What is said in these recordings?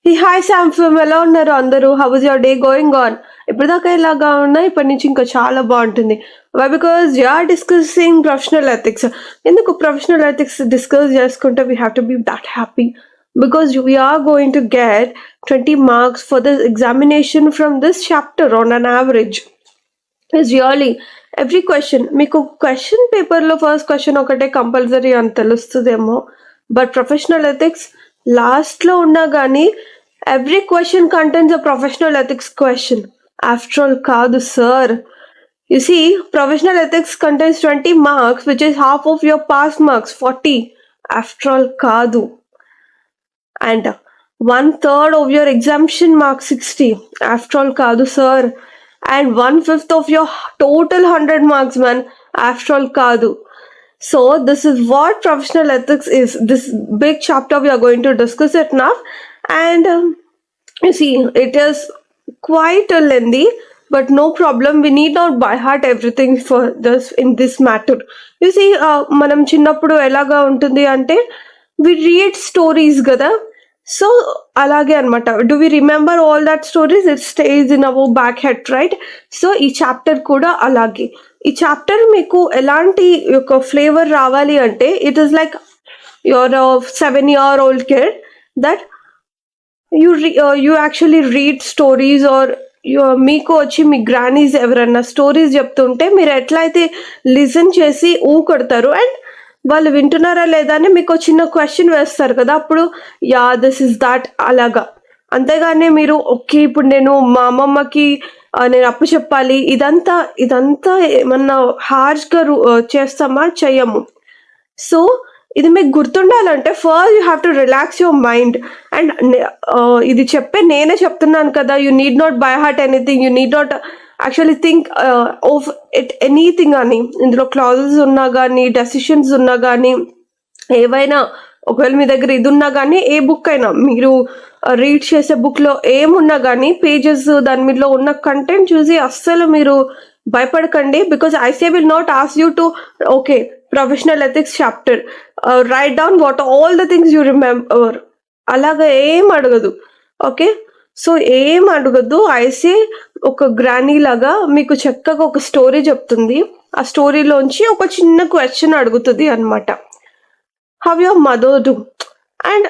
Hey hi శాంఫమ్, ఎలా ఉన్నారు అందరూ? How was your day going on? ఇప్పటిదాకా ఇలాగా ఉన్నా, ఇప్పటి నుంచి ఇంకా చాలా బాగుంటుంది. Why? Because you are discussing professional ethics. ఎందుకు ప్రొఫెషనల్ ఎథిక్స్ డిస్కస్ చేసుకుంటే we have to be that happy? Because we are going to get 20 marks for the examination from this chapter on an average. Is really every question మీకు question పేపర్లో first question ఒకటే compulsory అని తెలుస్తుందేమో, but professional ethics లాస్ట్లో ఉన్నా కానీ every question contains a professional ethics question. After all కాదు sir. You see, professional ethics contains 20 marks, which is half of your pass marks, 40. After all, kadu. And 1/3 of your exemption marks, 60. After all, kadu, sir. And 1/5 of your total 100 marks, man. After all, kadu. So, this is what professional ethics is. This big chapter we are going to discuss it now. And you see, it is quite a lengthy, but no problem. We need not by heart everything for this in this matter. You see, మనం చిన్నప్పుడు ఎలాగా ఉంటుంది అంటే we read stories కదా. So అలాగే అనమాట. Do we remember all that stories? It stays in our back head, right? So ఈ chapter కూడా అలాగే. ఈ చాప్టర్ మీకు ఎలాంటి ఒక ఫ్లేవర్ రావాలి అంటే it is like your 7-year-old kid that you actually read stories or మీకు వచ్చి మీ గ్రానీస్ ఎవరన్నా స్టోరీస్ చెప్తుంటే మీరు ఎట్లయితే లిసన్ చేసి కొడతారు అండ్ వాళ్ళు వింటున్నారా లేదా అని మీకు చిన్న క్వశ్చన్ వేస్తారు కదా, అప్పుడు యా దిస్ ఇస్ దాట్ అలాగా. అంతేగాని మీరు ఓకే ఇప్పుడు నేను మా అమ్మమ్మకి నేను అప్పు చెప్పాలి ఇదంతా ఏమన్నా హార్ష్గా చేస్తామా? చెయ్యము. సో ఇది మీకు గుర్తుండాలంటే first you have to relax your mind. And ఇది నేనే చెప్తున్నాను కదా, you need not by heart anything, you need not actually think of it anything అని. ఇందులో క్లాజెస్ ఉన్నా కానీ, డెసిషన్స్ ఉన్నా కానీ, ఏవైనా ఒకవేళ మీ దగ్గర ఇది ఉన్నా కానీ, ఏ బుక్ అయినా మీరు రీడ్ చేసే బుక్లో ఏమున్నా కానీ పేజెస్ దాని మీదలో ఉన్న కంటెంట్ చూసి అస్సలు మీరు భయపడకండి. Because ICAI will not ask you to okay professional ethics chapter write down what all the things you remember, అలాగా ఏం అడగదు. ఓకే, సో ఏం అడగద్దు. ఐసే ఒక గ్రానీ లాగా మీకు చక్కగా ఒక స్టోరీ చెప్తుంది, ఆ స్టోరీలోంచి ఒక చిన్న క్వశ్చన్ అడుగుతుంది అనమాట. How your mother do. And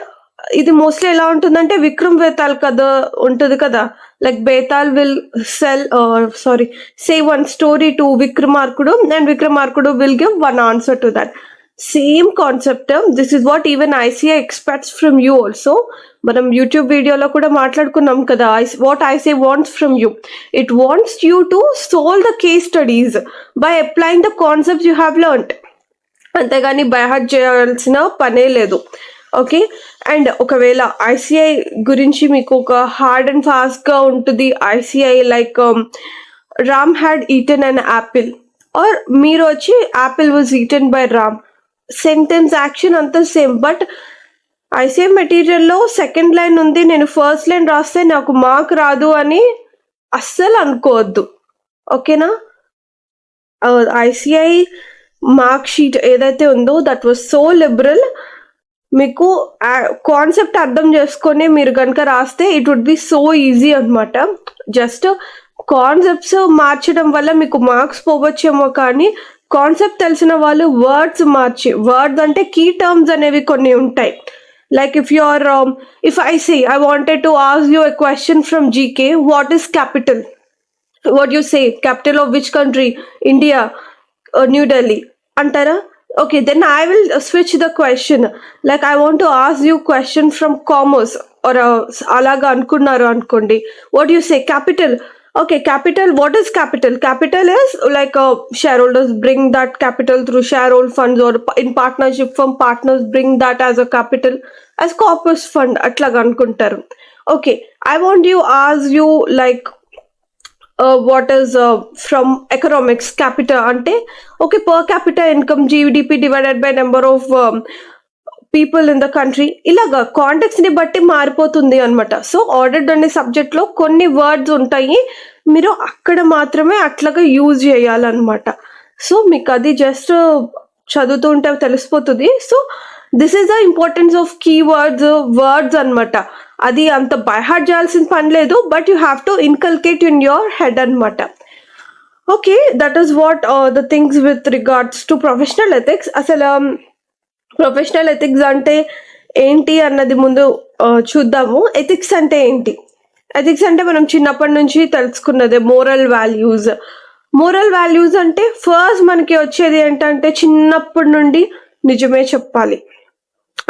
ఇది మోస్ట్లీ ఎలా ఉంటుందంటే విక్రమ్ బేతాల్ కథ ఉంటుంది కదా, like Betal will say one story to Vikramarkudu and Vikramarkudu will give one answer to that. Same concept. This is what even ICI expects from you also. మనం YouTube వీడియోలో కూడా మాట్లాడుకున్నాం కదా, what ICI wants from you. It wants you to solve the case studies by applying the concepts you have learned. అంతేగాని by heart చేయాల్సిన పనే లేదు. Okay, and ఒకవేళ ఐసీఐ గురించి మీకు ఒక హార్డ్ అండ్ ఫాస్ట్గా ఉంటుంది. ICAI like Ram had eaten an apple, or మీరు వచ్చి apple was eaten by Ram. Sentence action అంతా సేమ్, బట్ ఐసీఐ మెటీరియల్లో సెకండ్ లైన్ ఉంది, నేను ఫస్ట్ లైన్ రాస్తే నాకు మార్క్ రాదు అని అస్సలు అనుకోవద్దు. ఓకేనా? ఐసీఐ మార్క్ షీట్ ఏదైతే ఉందో దట్ వాజ్ సో లిబరల్. మీకు కాన్సెప్ట్ అర్థం చేసుకొని మీరు కనుక రాస్తే it would be so easy అనమాట. జస్ట్ కాన్సెప్ట్స్ మార్చడం వల్ల మీకు మార్క్స్ పోవచ్చేమో, కానీ కాన్సెప్ట్ తెలిసిన వాళ్ళు వర్డ్స్ అంటే కీ టర్మ్స్ అనేవి కొన్ని ఉంటాయి. Like if I say I wanted to ask you a question from GK, what is capital? What you say? Capital of which country? India, New Delhi antara. Okay, then I will switch the question. Like I want to ask you question from commerce or alaga ankunnaru ankondi. What do you say? Capital. Okay, capital. What is capital? Capital is like shareholders bring that capital through shareholder funds or in partnership from partners bring that as a capital as corpus fund atlaga ankuntaru. Okay, I want you ask you like what is from economics capital ante. Okay, per capita income GDP divided by number of people in the country. ఇలాగా context ని బట్టి మారిపోతుంది అనమాట. So ordered అనే subject లో కొన్ని words ఉంటాయి, మీరు అక్కడ మాత్రమే అట్లాగా యూజ్ చేయాలన్నమాట. సో మీకు అది జస్ట్ చదువుతూ ఉంటే తెలిసిపోతుంది. So this is the importance of keywords, words అనమాట. అది అంత బై హార్ట్ చేయాల్సిన పని లేదు, but you have to inculcate in your head అనమాట. Okay, that is what the things with regards to professional ethics. అసలు ప్రొఫెషనల్ ఎథిక్స్ అంటే ఏంటి అన్నది ముందు చూద్దాము. ఎథిక్స్ అంటే ఏంటి? ఎథిక్స్ అంటే మనం చిన్నప్పటి నుంచి తెలుసుకున్నదే మోరల్ వాల్యూస్. మోరల్ వాల్యూస్ అంటే ఫస్ట్ మనకి వచ్చేది ఏంటంటే చిన్నప్పటి నుండి నిజమే చెప్పాలి,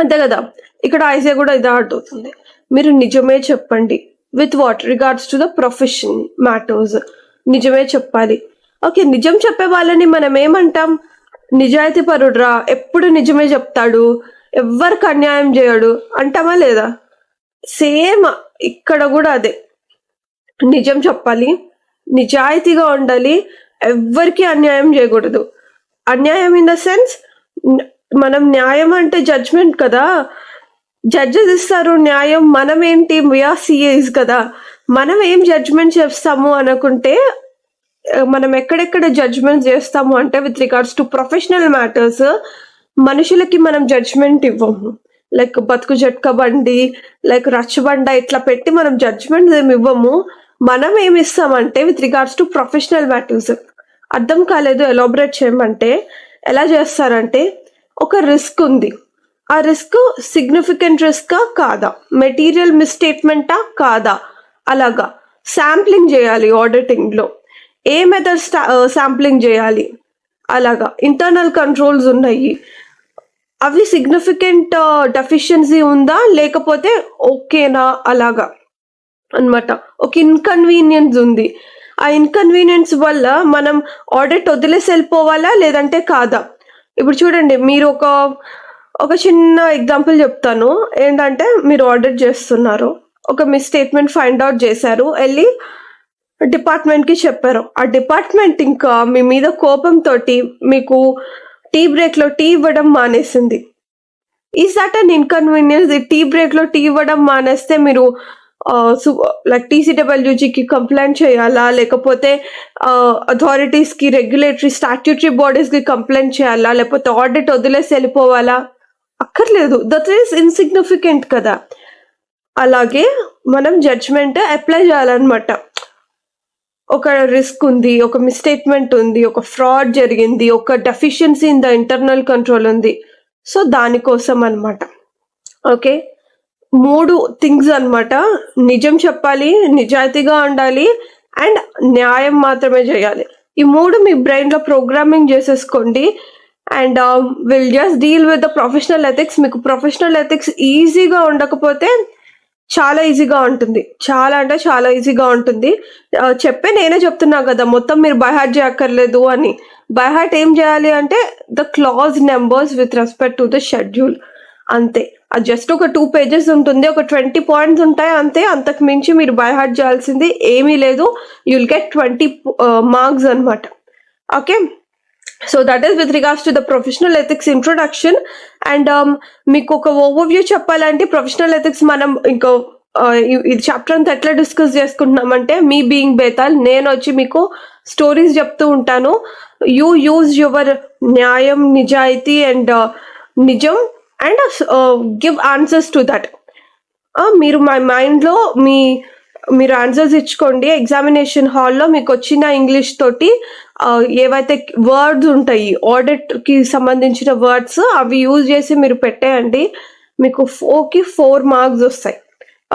అంతే కదా. ఇక్కడ ఐసే కూడా ఇదే అడుగుతుంది, మీరు నిజమే చెప్పండి with what regards to the profession matters. నిజమే చెప్పాలి. ఓకే, నిజం చెప్పే వాళ్ళని మనం ఏమంటాం? నిజాయితీ పరుడురా, ఎప్పుడు నిజమే చెప్తాడు, ఎవ్వరికి అన్యాయం చేయడు అంటామా లేదా? సేమ్ ఇక్కడ కూడా అదే, నిజం చెప్పాలి, నిజాయితీగా ఉండాలి, ఎవ్వరికి అన్యాయం చేయకూడదు. అన్యాయం ఇన్ ద సెన్స్, మనం న్యాయం అంటే జడ్జ్మెంట్ కదా, జడ్జెస్ ఇస్తారు న్యాయం, మనం ఏంటి వీఆర్ సిఏస్ కదా, మనం ఏం జడ్జ్మెంట్ చేస్తాము అనుకుంటే మనం ఎక్కడెక్కడ జడ్జ్మెంట్ చేస్తాము అంటే with regards to professional matters మనుషులకి మనం జడ్జ్మెంట్ ఇవ్వము. లైక్ బతుకు జట్క బండి, లైక్ రచ్చబండ ఇట్లా పెట్టి మనం జడ్జ్మెంట్ ఏమి ఇవ్వము. మనం ఏమి ఇస్తామంటే with regards to professional matters. అర్థం కాలేదు, ఎలాబరేట్ చేయమంటే ఎలా చేస్తారంటే, ఒక రిస్క్ ఉంది, ఆ రిస్క్ సిగ్నిఫికెంట్ రిస్కా కాదా, మెటీరియల్ మిస్స్టేట్మెంటా కాదా, అలాగా శాంప్లింగ్ చేయాలి. ఆడిటింగ్లో ఏ మెథడ్ శాంప్లింగ్ చేయాలి, అలాగా ఇంటర్నల్ కంట్రోల్స్ ఉన్నాయి, అవి సిగ్నిఫికెంట్ డెఫిషియన్సీ ఉందా లేకపోతే ఓకేనా, అలాగా అనమాట. ఒక ఇన్కన్వీనియన్స్ ఉంది, ఆ ఇన్కన్వీనియన్స్ వల్ల మనం ఆడిట్ వదిలేసి వెళ్ళిపోవాలా లేదంటే కాదా. ఇప్పుడు చూడండి, మీరు ఒక చిన్న ఎగ్జాంపుల్ చెప్తాను. ఏంటంటే మీరు ఆడిట్ చేస్తున్నారు, ఒక మిస్స్టేట్మెంట్ ఫైండ్ అవుట్ చేశారు, వెళ్ళి డిపార్ట్మెంట్కి చెప్పారు. ఆ డిపార్ట్మెంట్ ఇంకా మీ మీద కోపంతో మీకు టీ బ్రేక్లో టీ ఇవ్వడం మానేసింది. Is that an inconvenience? Tea బ్రేక్లో టీ ఇవ్వడం మానేస్తే మీరు లైక్ టీసీడబ్ల్యూజీకి కంప్లైంట్ చేయాలా, లేకపోతే అథారిటీస్కి, రెగ్యులేటరీ స్టాట్యూటరీ బాడీస్కి కంప్లైంట్ చేయాలా, లేకపోతే ఆడిట్ వదిలేసి వెళ్ళిపోవాలా? అక్కర్లేదు, దట్ ఈస్ ఇన్సిగ్నిఫికెంట్ కదా. అలాగే మనం జడ్జ్మెంట్ అప్లై చేయాలన్నమాట. ఒక రిస్క్ ఉంది, ఒక మిస్స్టేట్మెంట్ ఉంది, ఒక ఫ్రాడ్ జరిగింది, ఒక deficiency in the internal control ఉంది, సో దానికోసం అనమాట. ఓకే, 3 థింగ్స్ అనమాట. నిజం చెప్పాలి, నిజాయితీగా ఉండాలి, అండ్ న్యాయం మాత్రమే చేయాలి. ఈ 3 మీ బ్రెయిన్లో ప్రోగ్రామింగ్ చేసేసుకోండి. And will just deal with the professional ethics. మీకు ప్రొఫెషనల్ ఎథిక్స్ ఈజీగా ఉండకపోతే చాలా ఈజీగా ఉంటుంది, చాలా అంటే చాలా ఈజీగా ఉంటుంది. నేనే చెప్తున్నా కదా, మొత్తం మీరు బై హార్ట్ చేయక్కర్లేదు అని. బై హార్ట్ ఏం చేయాలి అంటే the clause numbers with respect to the schedule, అంతే. అది జస్ట్ ఒక 2 pages ఉంటుంది, ఒక 20 points ఉంటాయి అంతే. అంతకు మించి మీరు బై హార్ట్ చేయాల్సింది ఏమీ లేదు. యూ విల్ గెట్ 20 marks అనమాట. Okay, so that is with regards to the professional ethics introduction. And మీకు ఒక ఓవర్వ్యూ చెప్పాలంటే ప్రొఫెషనల్ ఎథిక్స్ మనం ఇంకో ఈ చాప్టర్ అంతా ఎట్లా డిస్కస్ చేసుకుంటున్నామంటే, మీ బీయింగ్ బేతాల్, నేను వచ్చి మీకు స్టోరీస్ చెప్తూ ఉంటాను. యూ యూజ్ యువర్ న్యాయం, నిజాయితీ అండ్ నిజం and give answers to that. మీరు మై మైండ్లో మీరు ఆన్సర్స్ ఇచ్చుకోండి. ఎగ్జామినేషన్ హాల్లో మీకు వచ్చిన ఇంగ్లీష్ తోటి ఏవైతే వర్డ్స్ ఉంటాయి, ఆడిట్కి సంబంధించిన వర్డ్స్, అవి యూజ్ చేసి మీరు పెట్టేయండి. మీకు 4కి 4 marks వస్తాయి.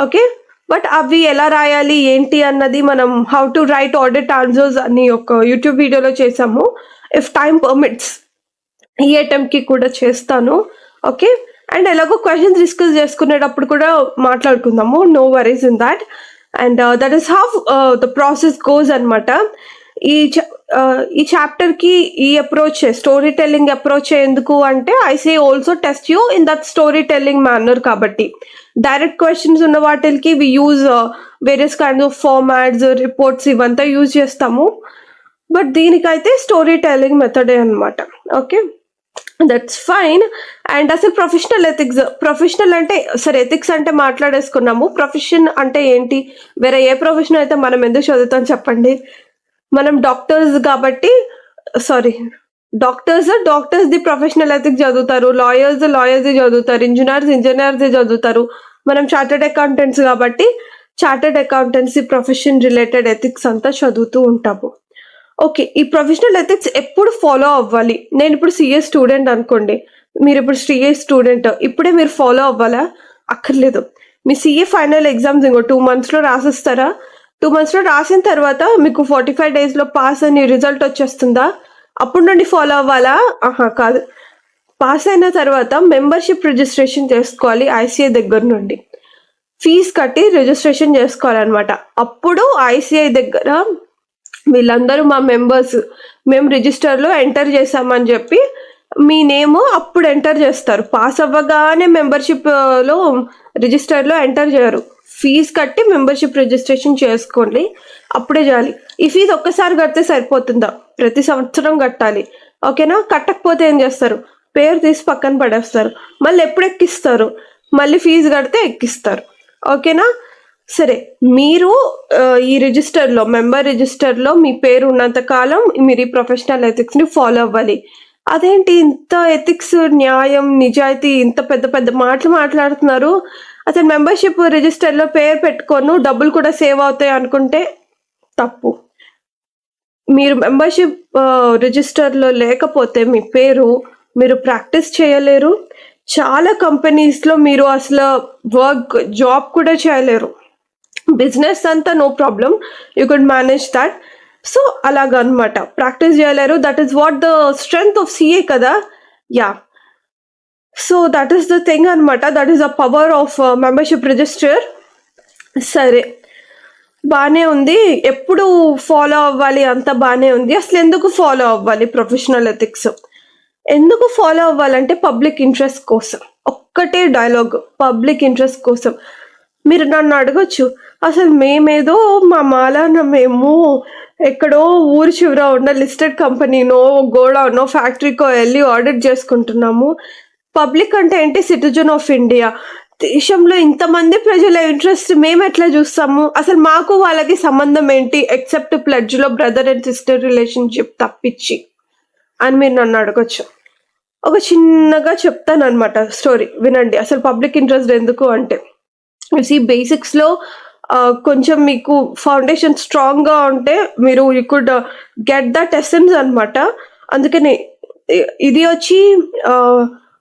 ఓకే, బట్ అవి ఎలా రాయాలి ఏంటి అన్నది మనం how to right audit answers అని ఒక యూట్యూబ్ వీడియోలో చేసాము. ఇఫ్ టైం పర్మిట్స్ ఈ అటెంప్ట్కి కూడా చేస్తాను. ఓకే, అండ్ ఎలాగో క్వశ్చన్స్ డిస్కస్ చేసుకునేటప్పుడు కూడా మాట్లాడుకుందాము, no worries in that. And that is how the process goes అనమాట. ఈ చాప్టర్కి ఈ అప్రోచ్, స్టోరీ టెల్లింగ్ అప్రోచ్ ఎందుకు అంటే, I say also test you in that storytelling manner. కాబట్టి డైరెక్ట్ క్వశ్చన్స్ ఉన్న వాటికి we use various kinds of formats, reports ఇవంతా use చేస్తాము. బట్ దీనికైతే స్టోరీ టెల్లింగ్ మెథడే అనమాట. Okay, that's fine. అండ్ అసలు ప్రొఫెషనల్ ఎథిక్స్, ప్రొఫెషనల్ అంటే సరే ఎథిక్స్ అంటే మాట్లాడేసుకున్నాము. ప్రొఫెషన్ అంటే ఏంటి? వేరే ఏ ప్రొఫెషన్ అయితే మనం ఎందుకు చదువుతాం చెప్పండి? మనం డాక్టర్స్ కాబట్టి, డాక్టర్స్ ది ప్రొఫెషనల్ ఎథిక్స్ చదువుతారు, లాయర్స్ ది చదువుతారు, ఇంజనీర్స్ చదువుతారు. మనం చార్టెడ్ అకౌంటెంట్స్ కాబట్టి chartered accountancy profession related ethics అంతా చదువుతూ ఉంటాము. ఓకే, ఈ ప్రొఫెషనల్ ఎథిక్స్ ఎప్పుడు ఫాలో అవ్వాలి? నేను ఇప్పుడు సిఏ స్టూడెంట్ అనుకోండి, మీరు ఇప్పుడు సిఏ స్టూడెంట్, ఇప్పుడే మీరు ఫాలో అవ్వాలా? అక్కర్లేదు. మీ సిఏ ఫైనల్ ఎగ్జామ్స్ ఇంకో 2 monthsలో రాసిస్తారా? 2 monthsలో రాసిన తర్వాత మీకు 45 daysలో పాస్ అని రిజల్ట్ వచ్చేస్తుందా? అప్పుడు నుండి ఫాలో అవ్వాలా? కాదు. పాస్ అయిన తర్వాత మెంబర్షిప్ రిజిస్ట్రేషన్ చేసుకోవాలి ఐసిఐ దగ్గర నుండి. ఫీజు కట్టి రిజిస్ట్రేషన్ చేసుకోవాలన్నమాట. అప్పుడు ఐసిఐ దగ్గర వీళ్ళందరూ మా మెంబర్స్, మేము రిజిస్టర్లో ఎంటర్ చేసామని చెప్పి మీ నేమ్ అప్పుడు ఎంటర్ చేస్తారు. పాస్ అవ్వగానే మెంబర్షిప్లో రిజిస్టర్లో ఎంటర్ చేయరు. ఫీజు కట్టి మెంబర్షిప్ రిజిస్ట్రేషన్ చేసుకోండి, అప్పుడే చేయాలి. ఈ ఫీజు ఒక్కసారి కడితే సరిపోతుందా? ప్రతి సంవత్సరం కట్టాలి. ఓకేనా? కట్టకపోతే ఏం చేస్తారు? పేరు తీసి పక్కన పడేస్తారు. మళ్ళీ ఎప్పుడు ఎక్కిస్తారు? మళ్ళీ ఫీజు కడితే ఎక్కిస్తారు. ఓకేనా? సరే, మీరు ఈ రిజిస్టర్లో, మెంబర్ రిజిస్టర్లో మీ పేరు ఉన్నంత కాలం మీరు ఈ ప్రొఫెషనల్ ఎథిక్స్ని ఫాలో అవ్వాలి. అదేంటి ఇంత ఎథిక్స్, న్యాయం, నిజాయితీ, ఇంత పెద్ద పెద్ద మాటలు మాట్లాడుతున్నారు? అసలు మెంబర్షిప్ రిజిస్టర్లో పేరు పెట్టుకోను, డబ్బులు కూడా సేవ్ అవుతాయి అనుకుంటే తప్పు. మీరు మెంబర్షిప్ రిజిస్టర్లో లేకపోతే మీ పేరు, మీరు ప్రాక్టీస్ చేయలేరు. చాలా కంపెనీస్లో మీరు అసలు జాబ్ కూడా చేయలేరు. బిజినెస్ అంతా no problem, you could manage that. So అలాగనమాట, ప్రాక్టీస్ చేయలేరు. That is what the strength of CA కదా. Yeah, so that is the thing అనమాట. That is the power of membership register. సరే, బాగానే ఉంది. ఎప్పుడు ఫాలో అవ్వాలి? అంత బాగానే ఉంది. అసలు ఎందుకు ఫాలో అవ్వాలి ప్రొఫెషనల్ ఎథిక్స్? ఎందుకు ఫాలో అవ్వాలంటే పబ్లిక్ ఇంట్రెస్ట్ కోసం. ఒక్కటే డైలాగ్, పబ్లిక్ ఇంట్రెస్ట్ కోసం. మీరు నన్ను అడగచ్చు, అసలు మేమేదో మా మాలాన మేము ఎక్కడో ఊరి చివర ఉన్న లిస్టెడ్ కంపెనీనో, గోడౌనో, ఫ్యాక్టరీకో వెళ్ళి ఆడిట్ చేసుకుంటున్నాము. పబ్లిక్ అంటే ఏంటి? Citizen of India. దేశంలో ఇంతమంది ప్రజల ఇంట్రెస్ట్ మేము ఎట్లా చూస్తాము? అసలు మాకు వాళ్ళకి సంబంధం ఏంటి? ఎక్సెప్ట్ ప్లెడ్జ్లో బ్రదర్ అండ్ సిస్టర్ రిలేషన్షిప్ తప్పించి అని మీరు నన్ను అడగచ్చు. ఒక చిన్నగా చెప్తాను అనమాట స్టోరీ, వినండి. అసలు పబ్లిక్ ఇంట్రెస్ట్ ఎందుకు అంటే, బేసిక్స్లో కొంచెం మీకు ఫౌండేషన్ స్ట్రాంగ్గా ఉంటే మీరు you could get that essence అనమాట. అందుకని ఇది వచ్చి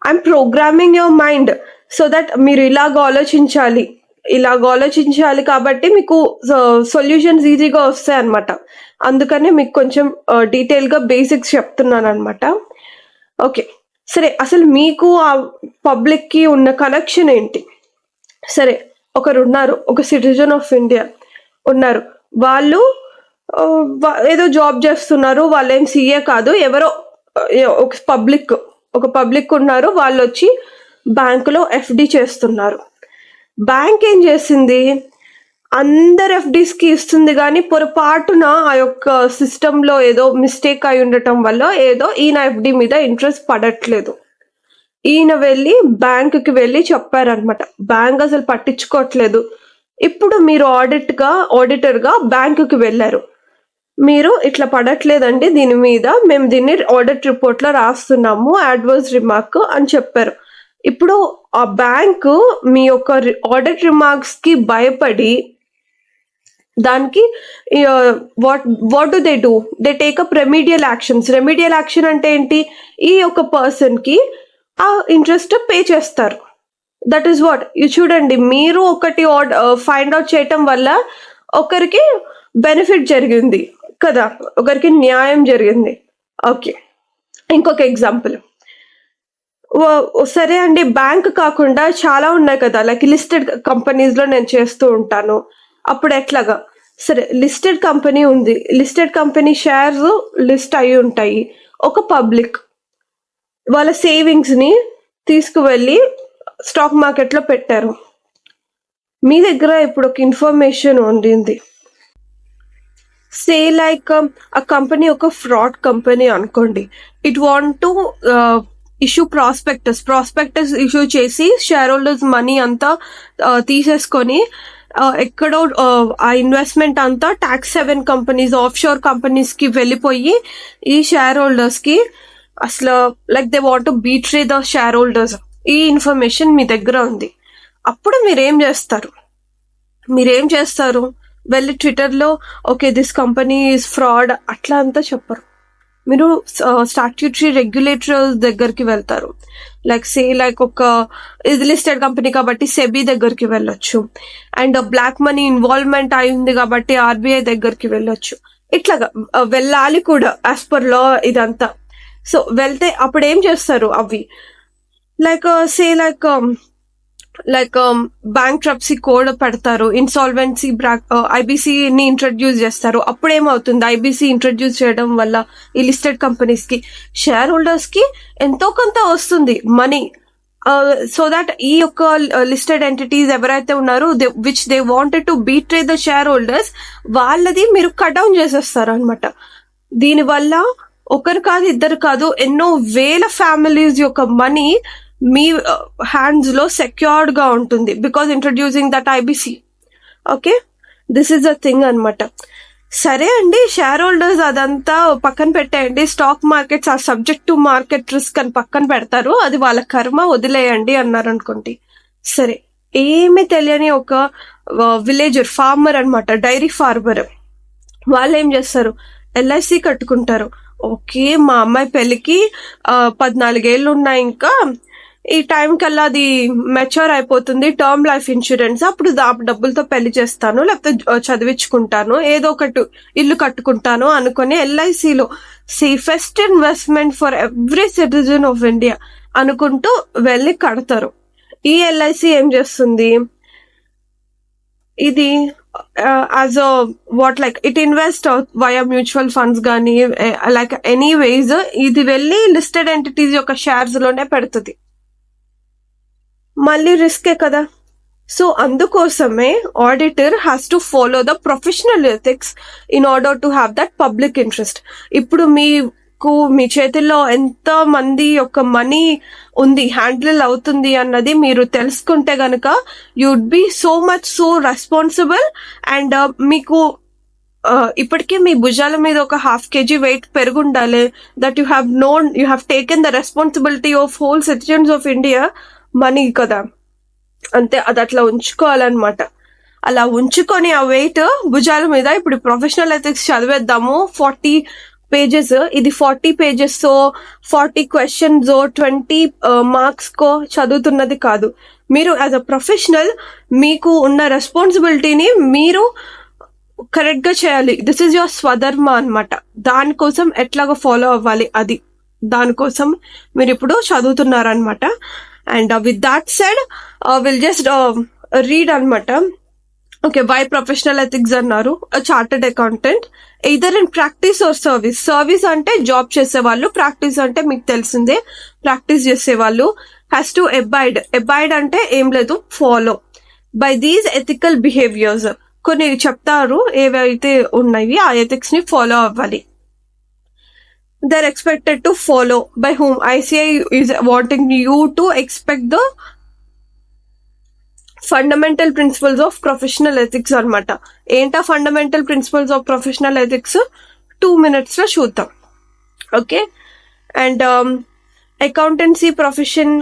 I'm programming your mind so that మీరు ఇలాగ ఆలోచించాలి కాబట్టి మీకు సొల్యూషన్స్ ఈజీగా వస్తాయి అనమాట. అందుకనే మీకు కొంచెం డీటెయిల్గా బేసిక్స్ చెప్తున్నాను అనమాట. ఓకే, సరే, అసలు మీకు ఆ పబ్లిక్కి ఉన్న కనెక్షన్ ఏంటి? సరే, ఒకరు ఉన్నారు, ఒక సిటిజన్ ఆఫ్ ఇండియా ఉన్నారు. వాళ్ళు ఏదో జాబ్ చేస్తున్నారు. వాళ్ళేం సీఏ కాదు, ఎవరో ఒక పబ్లిక్ ఉన్నారు. వాళ్ళు వచ్చి బ్యాంకులో ఎఫ్డి చేస్తున్నారు. బ్యాంక్ ఏం చేసింది? అందరు ఎఫ్డీస్కి ఇస్తుంది, కానీ పొరపాటున ఆ యొక్క సిస్టంలో ఏదో మిస్టేక్ అయి ఉండటం వల్ల ఏదో ఈయన ఎఫ్డి మీద ఇంట్రెస్ట్ పడట్లేదు. ఈయన వెళ్ళి బ్యాంకుకి వెళ్ళి చెప్పారనమాట. బ్యాంక్ అసలు పట్టించుకోవట్లేదు. ఇప్పుడు మీరు ఆడిటర్గా బ్యాంకుకి వెళ్ళారు. మీరు ఇట్లా పడట్లేదండి దీని మీద, మేము దీన్ని ఆడిట్ రిపోర్ట్లో రాస్తున్నాము, అడ్వర్స్ రిమార్క్ అని చెప్పారు. ఇప్పుడు ఆ బ్యాంకు మీ యొక్క ఆడిట్ రిమార్క్స్కి భయపడి దానికి what do they take up remedial actions. Remedial action అంటే ఏంటి? ఈ యొక్క పర్సన్కి ఆ ఇంట్రెస్ట్ పే చేస్తారు. దట్ ఈస్ వాట్ చూడండి. మీరు ఒకటి ఫైండ్ అవుట్ చేయటం వల్ల ఒకరికి బెనిఫిట్ జరిగింది కదా, ఒకరికి న్యాయం జరిగింది. ఓకే, ఇంకొక ఎగ్జాంపుల్. సరే అండి, బ్యాంక్ కాకుండా చాలా ఉన్నాయి కదా, లైక్ లిస్టెడ్ కంపెనీస్లో నేను చేస్తూ ఉంటాను. అప్పుడు ఎట్లాగా? సరే, లిస్టెడ్ కంపెనీ ఉంది. లిస్టెడ్ కంపెనీ షేర్స్ లిస్ట్ అయి ఉంటాయి. ఒక పబ్లిక్ వాళ్ళ సేవింగ్స్ని తీసుకువెళ్ళి స్టాక్ మార్కెట్లో పెట్టారు. మీ దగ్గర ఇప్పుడు ఒక ఇన్ఫర్మేషన్ ఉండింది. సే లైక్ ఆ కంపెనీ ఒక ఫ్రాడ్ కంపెనీ అనుకోండి. It want to issue prospectus issue చేసి షేర్ హోల్డర్స్ మనీ అంతా తీసేసుకొని ఎక్కడో ఆ ఇన్వెస్ట్మెంట్ అంతా tax haven companies, off shore కంపెనీస్కి వెళ్ళిపోయి ఈ షేర్ హోల్డర్స్కి అసలు like they want to betray the share holders. ఈ ఇన్ఫర్మేషన్ మీ దగ్గర ఉంది. అప్పుడు మీరేం చేస్తారు? వెళ్ళి ట్విట్టర్లో okay this company is fraud అట్లా అంతా చెప్పరు. మీరు స్టాట్యూటరీ రెగ్యులేటర్స్ దగ్గరికి వెళ్తారు. లైక్ ఒక ఇది లిస్టెడ్ కంపెనీ కాబట్టి సెబీ దగ్గరికి వెళ్ళొచ్చు, అండ్ బ్లాక్ మనీ ఇన్వాల్వ్మెంట్ అయింది కాబట్టి ఆర్బీఐ దగ్గరికి వెళ్ళొచ్చు. ఇట్లాగా వెళ్ళాలి కూడా యాజ్ పర్ లా ఇదంతా. సో వెళ్తే అప్పుడు ఏం చేస్తారు అవి లైక్ బ్యాంక్రప్సీ కోడ్ పెడతారు, ఇన్సాల్వెన్సీ ఐబీసీని ఇంట్రడ్యూస్ చేస్తారు. అప్పుడు ఏమవుతుంది, ఐబీసీ ఇంట్రడ్యూస్ చేయడం వల్ల ఈ లిస్టెడ్ కంపెనీస్ కి షేర్ హోల్డర్స్ కి ఎంతో కొంత వస్తుంది మనీ. సో దట్ ఈ యొక్క లిస్టెడ్ ఎంటిటీస్ ఎవరైతే ఉన్నారో which they wanted to betray the share holders, వాళ్ళది మీరు కట్ డౌన్ చేసేస్తారు అనమాట. దీనివల్ల ఒకరు కాదు ఇద్దరు కాదు ఎన్నో వేల ఫ్యామిలీస్ యొక్క మనీ మీ హ్యాండ్స్ లో సెక్యూర్డ్ గా ఉంటుంది because introducing that IBC. Okay, this is the thing అనమాట. సరే అండి, షేర్ హోల్డర్స్ అదంతా పక్కన పెట్టేయండి, stock markets are subject to market risk అని పక్కన పెడతారు, అది వాళ్ళ కర్మ, వదిలేయండి అన్నారు అనుకోండి. సరే, ఏమీ తెలియని ఒక విలేజర్ ఫార్మర్ అనమాట, డైరీ ఫార్మర్, వాళ్ళు ఏం చేస్తారు, ఎల్ఐసి కట్టుకుంటారు. ఓకే, మా అమ్మాయి పెళ్లికి 14 ఏళ్ళు ఉన్నాయి, ఇంకా ఈ టైం కల్లా అది మెచ్యూర్ అయిపోతుంది, టర్మ్ లైఫ్ ఇన్సూరెన్స్, అప్పుడు డబ్బులతో పెళ్లి చేస్తాను, లేకపోతే చదివించుకుంటాను, ఏదో ఒకటి ఇల్లు కట్టుకుంటాను అనుకుని ఎల్ఐసిలో safest investment for every citizen of India అనుకుంటూ వెళ్ళి కడతారు. ఈ ఎల్ఐసి ఏం చేస్తుంది, ఇది as it invest via mutual funds కానీ లైక్ ఎనీవేస్ ఇది వెళ్ళి లిస్టెడ్ ఎంటిటీస్ యొక్క షేర్స్ లోనే పెడుతుంది. మళ్ళీ రిస్కే కదా. సో అందుకోసమే auditor has to follow the professional ethics in order to have that public interest. ఇప్పుడు మీ చేతుల్లో ఎంత మంది యొక్క మనీ ఉంది, హ్యాండిల్ అవుతుంది అన్నది మీరు తెలుసుకుంటే గనక would be so much so responsible. And మీకు ఇప్పటికే మీ భుజాల మీద ఒక 1/2 kg వెయిట్ పెరుగుండాలి, that you have taken the responsibility of whole citizens of India money కదా. అంతే, అది అట్లా ఉంచుకోవాలన్నమాట. అలా ఉంచుకొని ఆ వెయిట్ భుజాల మీద, ఇప్పుడు ప్రొఫెషనల్ ఎథిక్స్ చదివేద్దాము 40 pages, ఇది 40 pages, సో 40 questions 20 marks కో చదువుతున్నది కాదు. మీరు యాజ్ అ ప్రొఫెషనల్ మీకు ఉన్న రెస్పాన్సిబిలిటీని మీరు కరెక్ట్ గా చేయాలి. దిస్ ఈజ్ యువర్ స్వధర్మ అనమాట. దానికోసం ఎట్లాగో ఫాలో అవ్వాలి, అది దానికోసం మీరు ఇప్పుడు చదువుతున్నారనమాట. And with that said will just read అనమాట. ఓకే, వై ప్రొఫెషనల్ ఎథిక్స్ అన్నారు, chartered accountant either in practice or service. Service అంటే జాబ్ చేసేవాళ్ళు, ప్రాక్టీస్ అంటే మీకు తెలిసిందే ప్రాక్టీస్ చేసేవాళ్ళు. హ్యాస్ టు అబైడ్ అంటే ఏం లేదు, follow by these ethical behaviours. కొన్ని చెప్తారు ఏవైతే ఉన్నాయి, ఆ ఎథిక్స్ ని ఫాలో అవ్వాలి. They're expected to follow by whom? ICAI is wanting you to expect the fundamental principles of professional ethics అనమాట. ఏంటా fundamental principles of professional ethics 2 minutes లో చూద్దాం. ఓకే, అండ్ అకౌంటెన్సీ ప్రొఫెషన్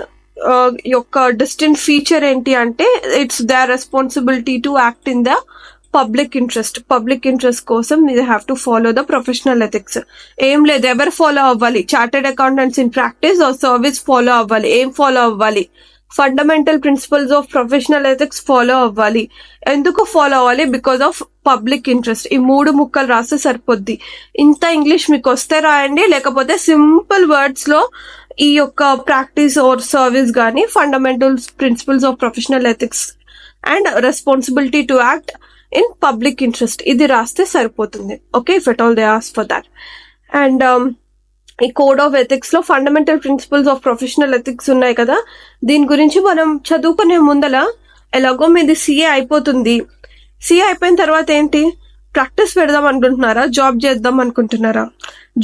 యొక్క డిస్టింక్ట్ ఫీచర్ ఏంటి అంటే it's their responsibility to act in the public interest కోసం you have to follow the professional ethics. ఏం లేదు, ఎవరు ఫాలో అవ్వాలి, chartered accountants in practice or service follow అవ్వాలి. ఏం ఫాలో అవ్వాలి, fundamental principles of professional ethics follow అవ్వాలి. ఎందుకు ఫాలో అవ్వాలి, బికాస్ ఆఫ్ పబ్లిక్ ఇంట్రెస్ట్. ఈ 3 ముక్కలు రాస్తే సరిపోద్ది. ఇంత ఇంగ్లీష్ మీకు వస్తే రాయండి, లేకపోతే సింపుల్ వర్డ్స్ లో ఈ యొక్క ప్రాక్టీస్ ఆర్ సర్వీస్ కానీ fundamental principles of professional ethics and responsibility to act in public interest ఇది రాస్తే సరిపోతుంది. Okay, if at all they ask for that. And ఈ కోడ్ ఆఫ్ ఎథిక్స్ లో fundamental principles of professional ethics ఉన్నాయి కదా, దీని గురించి మనం చదువుకునే ముందల ఎలాగో మీది సిఏ అయిపోతుంది. సిఏ అయిపోయిన తర్వాత ఏంటి, ప్రాక్టీస్ పెడదాం అనుకుంటున్నారా, జాబ్ చేద్దాం అనుకుంటున్నారా?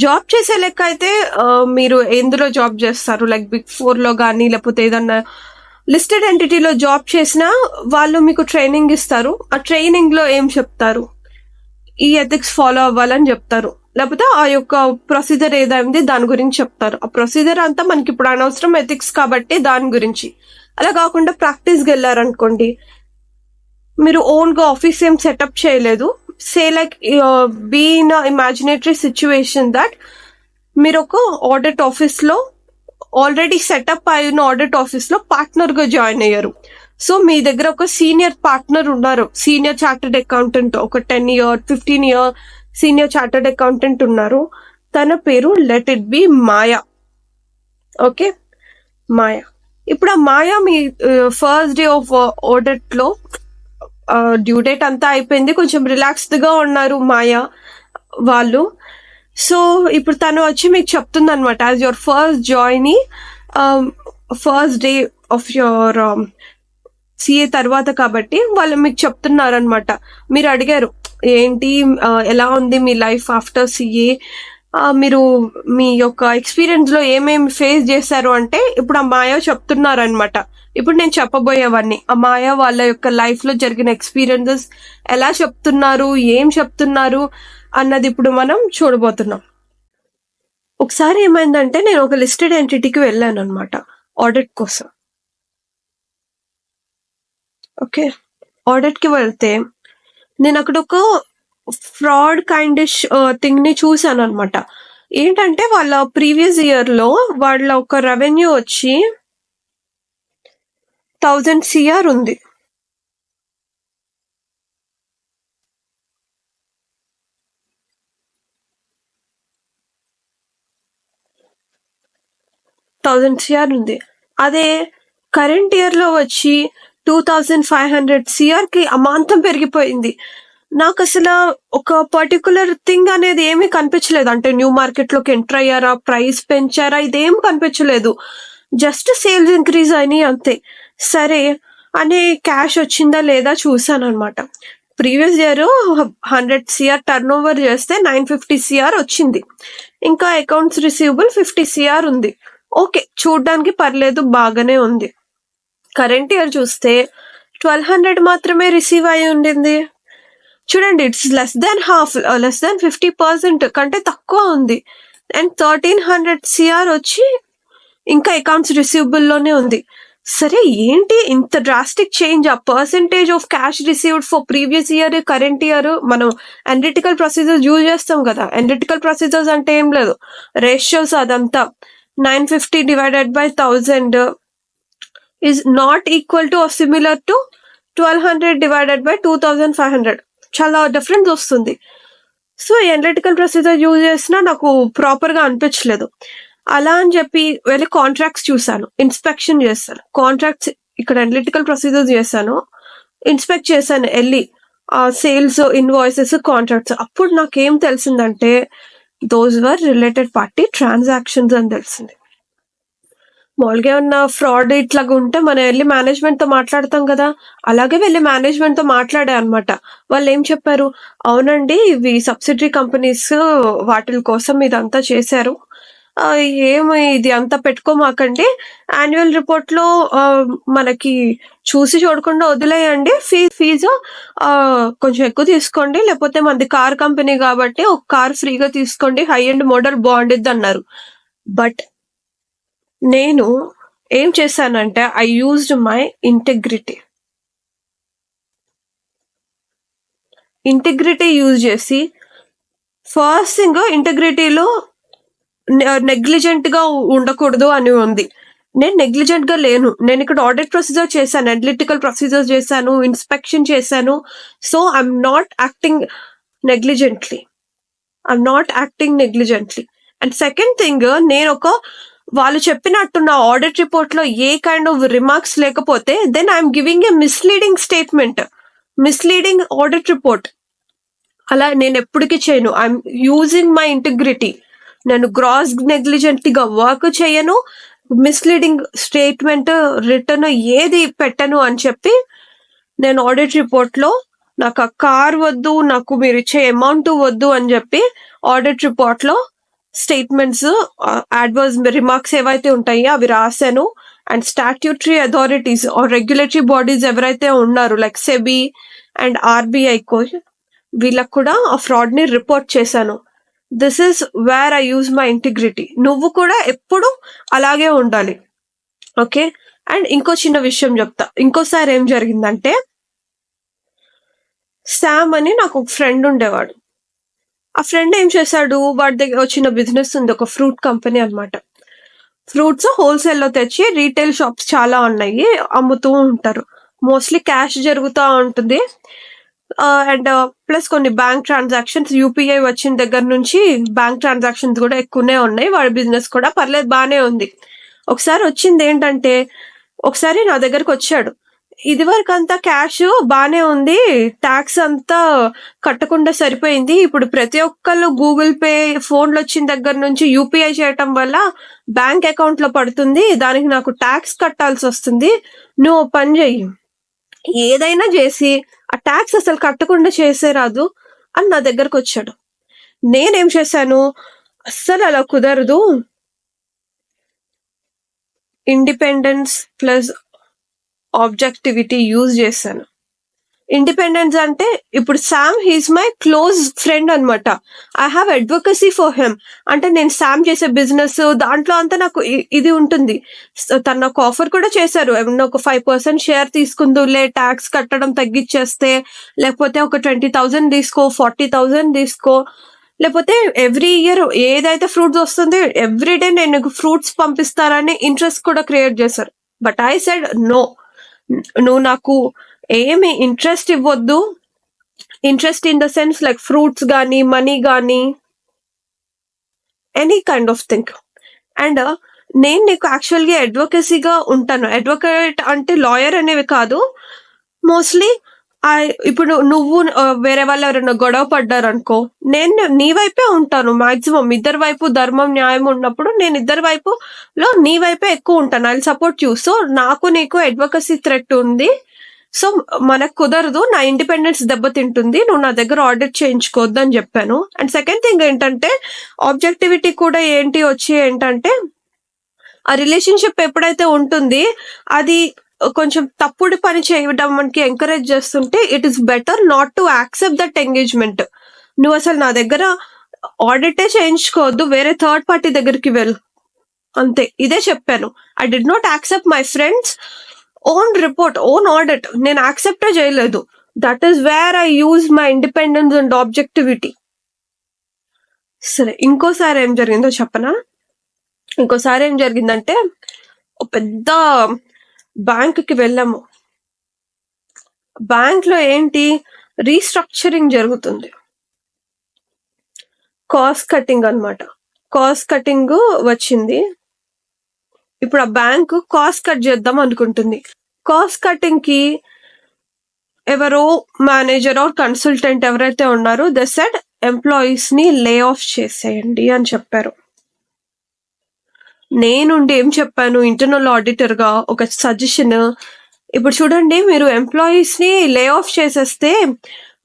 జాబ్ చేసే లెక్క అయితే మీరు ఎందులో జాబ్ చేస్తారు, లైక్ Big 4 లో కానీ లేకపోతే ఏదన్నా లిస్టెడ్ ఎంటిటీలో జాబ్ చేసినా వాళ్ళు మీకు ట్రైనింగ్ ఇస్తారు. ఆ ట్రైనింగ్ లో ఏం చెప్తారు, ఈ ఎథిక్స్ ఫాలో అవ్వాలని చెప్తారు, లేకపోతే ఆ యొక్క ప్రొసీజర్ ఏదైంది దాని గురించి చెప్తారు. ఆ ప్రొసీజర్ అంతా మనకి ఇప్పుడు అనవసరం, ఎథిక్స్ కాబట్టి దాని గురించి. అలా కాకుండా ప్రాక్టీస్కి వెళ్ళారనుకోండి, మీరు ఓన్గా ఆఫీస్ ఏం సెటప్ చేయలేదు, say like be in imaginary situation that మీరు ఒక ఆడిట్ ఆఫీస్లో ఆల్రెడీ సెటప్ అయిన ఆడిట్ ఆఫీస్లో పార్ట్నర్గా జాయిన్ అయ్యారు. సో మీ దగ్గర ఒక సీనియర్ పార్ట్నర్ ఉన్నారు, సీనియర్ చార్టర్డ్ అకౌంటెంట్, ఒక 10 year 15 year senior chartered accountant ఉన్నారు. తన పేరు let it be Maya. Okay, Maya. ఇప్పుడు ఆ మాయా మీ ఫస్ట్ డే ఆఫ్ ఆడిట్ లో డ్యూ డేట్ అంతా అయిపోయింది, కొంచెం రిలాక్స్డ్ గా ఉన్నారు మాయా వాళ్ళు. సో ఇప్పుడు తను వచ్చి మీకు చెప్తుంది అనమాట, as your first joinee, first day of your CA తర్వాత కాబట్టి వాళ్ళు మీకు చెప్తున్నారు అనమాట. మీరు అడిగారు ఏంటి ఎలా ఉంది మీ లైఫ్ ఆఫ్టర్ సిఏ, మీరు మీ యొక్క ఎక్స్పీరియన్స్ లో ఏమేమి ఫేస్ చేశారు అంటే ఇప్పుడు ఆ మాయా చెప్తున్నారనమాట. ఇప్పుడు నేను చెప్పబోయేవన్నీ ఆ మాయా వాళ్ళ యొక్క లైఫ్ లో జరిగిన ఎక్స్పీరియన్సెస్ ఎలా చెప్తున్నారు, ఏం చెప్తున్నారు అన్నది ఇప్పుడు మనం చూడబోతున్నాం. ఒకసారి ఏమైందంటే నేను ఒక లిస్టెడ్ ఎంటిటీకి వెళ్ళాను అనమాట ఆడిట్ కోసం. ఓకే, ఆడిట్ కి వెళ్తే నేను అక్కడ ఒక ఫ్రాడ్ కైండిష్ థింగ్ ని చూసాను అనమాట. ఏంటంటే వాళ్ళ ప్రీవియస్ ఇయర్ లో వాళ్ళ ఒక రెవెన్యూ వచ్చి 1000 CR ఉంది. అదే కరెంట్ ఇయర్ లో వచ్చి 2500 CR కి అమాంతం పెరిగిపోయింది. నాకు అసలు ఒక పర్టికులర్ థింగ్ అనేది ఏమీ కనిపించలేదు. అంటే న్యూ మార్కెట్ లోకి ఎంటర్ అయ్యారా, ప్రైస్ పెంచారా, ఇదేం కనిపించలేదు. జస్ట్ సేల్స్ ఇంక్రీజ్ అయినాయి అంతే. సరే అని క్యాష్ వచ్చిందా లేదా చూసాను అనమాట. Previous year 100 CR turn over చేస్తే 950 CR వచ్చింది. ఇంకా అకౌంట్స్ రిసీవబుల్ 50 CR ఉంది. ఓకే, చూడ్డానికి పర్లేదు, బాగానే ఉంది. కరెంట్ ఇయర్ చూస్తే 1200 మాత్రమే రిసీవ్ అయి ఉండింది. చూడండి, ఇట్స్ లెస్ దాన్ 50% కంటే తక్కువ ఉంది. అండ్ 1300 CR వచ్చి ఇంకా అకౌంట్స్ రిసీవబుల్ లోనే ఉంది. సరే ఏంటి ఇంత డ్రాస్టిక్ చేంజ్? ఆ percentage of cash received for previous year current year మనం అనలిటికల్ ప్రొసీజర్స్ యూజ్ చేస్తాం కదా. అనలిటికల్ ప్రొసీజర్స్ అంటే ఏం లేదు, రేషియోస్ అదంతా 950 divided by 1000 is not equal to or similar to 1200 divided by 2500. చాలా డిఫరెన్స్ వస్తుంది. సో అనలిటికల్ ప్రొసీజర్ యూజ్ చేసినా నాకు ప్రాపర్ గా అనిపించలేదు. అలా అని చెప్పి వెళ్ళి కాంట్రాక్ట్స్ చూసాను, ఇన్స్పెక్షన్ చేశాను. కాంట్రాక్ట్స్ ఇక్కడ అనలిటికల్ ప్రొసీజర్స్ చేశాను, ఇన్స్పెక్ట్ చేశాను వెళ్ళి సేల్స్, ఇన్వాయిసెస్, కాంట్రాక్ట్స్. అప్పుడు నాకేం తెలిసిందంటే those were related party transactions అని తెలిసింది. మామూలుగా ఏమన్నా ఫ్రాడ్ ఇట్లాగా ఉంటే మనం వెళ్ళి మేనేజ్మెంట్ తో మాట్లాడతాం కదా, అలాగే వెళ్ళి మేనేజ్మెంట్ తో మాట్లాడే అనమాట. వాళ్ళు ఏం చెప్పారు, అవునండి ఇవి సబ్సిడరీ కంపెనీస్ వాటి కోసం ఇదంతా చేశారు, ఏమి ఇది అంతా పెట్టుకోమాకండి, యాన్యువల్ రిపోర్ట్ లో మనకి చూసి చూడకుండా వదిలేయండి, ఫీజు కొంచెం ఎక్కువ తీసుకోండి, లేకపోతే మనది కార్ కంపెనీ కాబట్టి ఒక కార్ ఫ్రీగా తీసుకోండి, హై ఎండ్ మోడల్ బాగుండిద్ది అన్నారు. బట్ నేను ఏం చేశానంటే I used my integrity use చేసి, ఫస్ట్ థింగ్ ఇంటిగ్రిటీలో నెగ్లిజెంట్ గా ఉండకూడదు అని ఉంది. నేను నెగ్లిజెంట్ గా లేను. నేను ఇక్కడ ఆడిట్ ప్రొసీజర్ చేశాను, అనలిటికల్ ప్రొసీజర్ చేశాను, ఇన్స్పెక్షన్ చేశాను. So I'm not acting negligently. And second thing, నేను వాళ్ళు చెప్పినట్టు నా ఆడిట్ రిపోర్ట్ లో ఏ కైండ్ ఆఫ్ రిమార్క్స్ లేకపోతే then I'm giving a misleading statement, misleading audit report. అలా నేను ఎప్పటికీ చేయను. I'm using my integrity. నేను గ్రాస్ నెగ్లిజెంట్ గా వర్క్ చేయను, మిస్లీడింగ్ స్టేట్మెంట్ రిటర్న్ ఏది పెట్టను అని చెప్పి నేను ఆడిట్ రిపోర్ట్ లో నాకు ఆ కార్ వద్దు, నాకు మీరు ఇచ్చే అమౌంట్ వద్దు అని చెప్పి ఆడిట్ రిపోర్ట్ లో స్టేట్మెంట్స్, అడ్వర్స్ రిమార్క్స్ ఏవైతే ఉంటాయో అవి రాశాను. And statutory authorities or regulatory bodies ఎవరైతే ఉన్నారు లైక్ సెబీ అండ్ ఆర్బీఐ వీళ్ళకు కూడా ఆ ఫ్రాడ్ ని రిపోర్ట్ చేశాను. This is where I use my integrity. నువ్వు కూడా ఎప్పుడు అలాగే ఉండాలి. ఓకే, అండ్ ఇంకో చిన్న విషయం చెప్తా. ఇంకోసారి ఏం జరిగిందంటే, శామ్ అని నాకు ఒక ఫ్రెండ్ ఉండేవాడు. ఆ ఫ్రెండ్ ఏం చేశాడు, వాడి దగ్గర చిన్న బిజినెస్ ఉంది, ఒక ఫ్రూట్ కంపెనీ అన్నమాట. ఫ్రూట్స్ హోల్సేల్లో తెచ్చి రీటైల్ షాప్స్ చాలా ఉన్నాయి, అమ్ముతూ ఉంటారు. మోస్ట్లీ క్యాష్ జరుగుతూ ఉంటుంది. అండ్ ప్లస్ కొన్ని బ్యాంక్ ట్రాన్సాక్షన్స్, యూపీఐ వచ్చిన దగ్గర నుంచి బ్యాంక్ ట్రాన్సాక్షన్స్ కూడా ఎక్కువనే ఉన్నాయి. వాడి బిజినెస్ కూడా పర్లేదు, బాగానే ఉంది. ఒకసారి వచ్చింది ఏంటంటే, ఒకసారి నా దగ్గరకు వచ్చాడు. ఇది వరకు అంతా క్యాష్ బానే ఉంది, ట్యాక్స్ అంతా కట్టకుండా సరిపోయింది. ఇప్పుడు ప్రతి ఒక్కళ్ళు గూగుల్ పే, ఫోన్లు వచ్చిన దగ్గర నుంచి యూపీఐ చేయటం వల్ల బ్యాంక్ అకౌంట్ లో పడుతుంది, దానికి నాకు ట్యాక్స్ కట్టాల్సి వస్తుంది. నువ్వు ఓ పని చెయ్యి, ఏదైనా చేసి ఆ ట్యాక్స్ అసలు కట్టకుండా చేసే రాదు అని నా దగ్గరకు వచ్చాడు. నేనేం చేశాను, అస్సలు అలా కుదరదు, ఇండిపెండెన్స్ ప్లస్ ఆబ్జెక్టివిటీ యూజ్ చేశాను. ఇండిపెండెన్స్ అంటే, ఇప్పుడు Sam he's my close friend అన్నమాట. I have advocacy for him. అంటే నేను శామ్ చేసే బిజినెస్ దాంట్లో అంతా నాకు ఇది ఉంటుంది. తను నాకు ఆఫర్ కూడా చేశారు, ఏమన్నా ఒక 5% షేర్ తీసుకుందులే, ట్యాక్స్ కట్టడం తగ్గించేస్తే, లేకపోతే ఒక 20,000 తీసుకో, 40,000 తీసుకో, లేకపోతే ఎవ్రీ ఇయర్ ఏదైతే ఫ్రూట్స్ వస్తుంది ఎవ్రీ డే నేను ఫ్రూట్స్ పంపిస్తానని ఇంట్రెస్ట్ కూడా క్రియేట్ చేశారు. బట్ ఐ సెడ్ నో, నువ్వు నాకు ఏమి ఇంట్రెస్ట్ ఇవ్వద్దు. Interest in the sense like fruits కానీ, మనీ కానీ, any kind of thing. And నేను నీకు యాక్చువల్గా అడ్వొకసీగా ఉంటాను. అడ్వకేట్ అంటే లాయర్ అనేవి కాదు. మోస్ట్లీ ఇప్పుడు నువ్వు వేరే వాళ్ళు ఎవరైనా గొడవ పడ్డారు అనుకో, నేను నీ వైపే ఉంటాను. మాక్సిమం ఇద్దరి వైపు ధర్మం న్యాయం ఉన్నప్పుడు నేను ఇద్దరి వైపులో నీ వైపే ఎక్కువ ఉంటాను. I support you. సో నాకు నీకు అడ్వకసీ థ్రెట్ ఉంది, సో మనకు కుదరదు, నా ఇండిపెండెన్స్ దెబ్బతింటుంది, నువ్వు నా దగ్గర ఆడిట్ చేయించుకోవద్దు అని చెప్పాను. అండ్ సెకండ్ థింగ్ ఏంటంటే, ఆబ్జెక్టివిటీ కూడా ఏంటంటే, ఆ రిలేషన్షిప్ ఎప్పుడైతే ఉంటుంది అది కొంచెం తప్పుడు పని చేయడం మనకి ఎంకరేజ్ చేస్తుంటే, it is better not to accept that engagement. నువ్వు అసలు నా దగ్గర ఆడిటే చేయించుకోవద్దు, వేరే థర్డ్ పార్టీ దగ్గరికి వెళ్ళు, అంతే. ఇదే చెప్పాను. I did not accept my friends own report, own audit నేను యాక్సెప్టే చేయలేదు. That is where I use my independence and objectivity. సరే, ఇంకోసారి ఏం జరిగిందో చెప్పనా? ఇంకోసారి ఏం జరిగిందంటే, ఒక పెద్ద బ్యాంకుకి వెళ్ళాము. బ్యాంక్ లో ఏంటి, రీస్ట్రక్చరింగ్ జరుగుతుంది, కాస్ట్ కటింగ్ అన్నమాట. కాస్ట్ కటింగ్ వచ్చింది. ఇప్పుడు ఆ బ్యాంకు కాస్ట్ కట్ చేద్దాం అనుకుంటుంది. కాస్ట్ కటింగ్ కి ఎవరో మేనేజర్ ఆర్ కన్సల్టెంట్ ఎవరైతే ఉన్నారో, దే సెడ్ ఎంప్లాయీస్ ని లే ఆఫ్ చేసేయండి అని చెప్పారు. నేనుండి ఏం చెప్పాను, ఇంటర్నల్ ఆడిటర్ గా ఒక సజెషన్, ఇప్పుడు చూడండి, మీరు ఎంప్లాయీస్ ని లే ఆఫ్ చేసేస్తే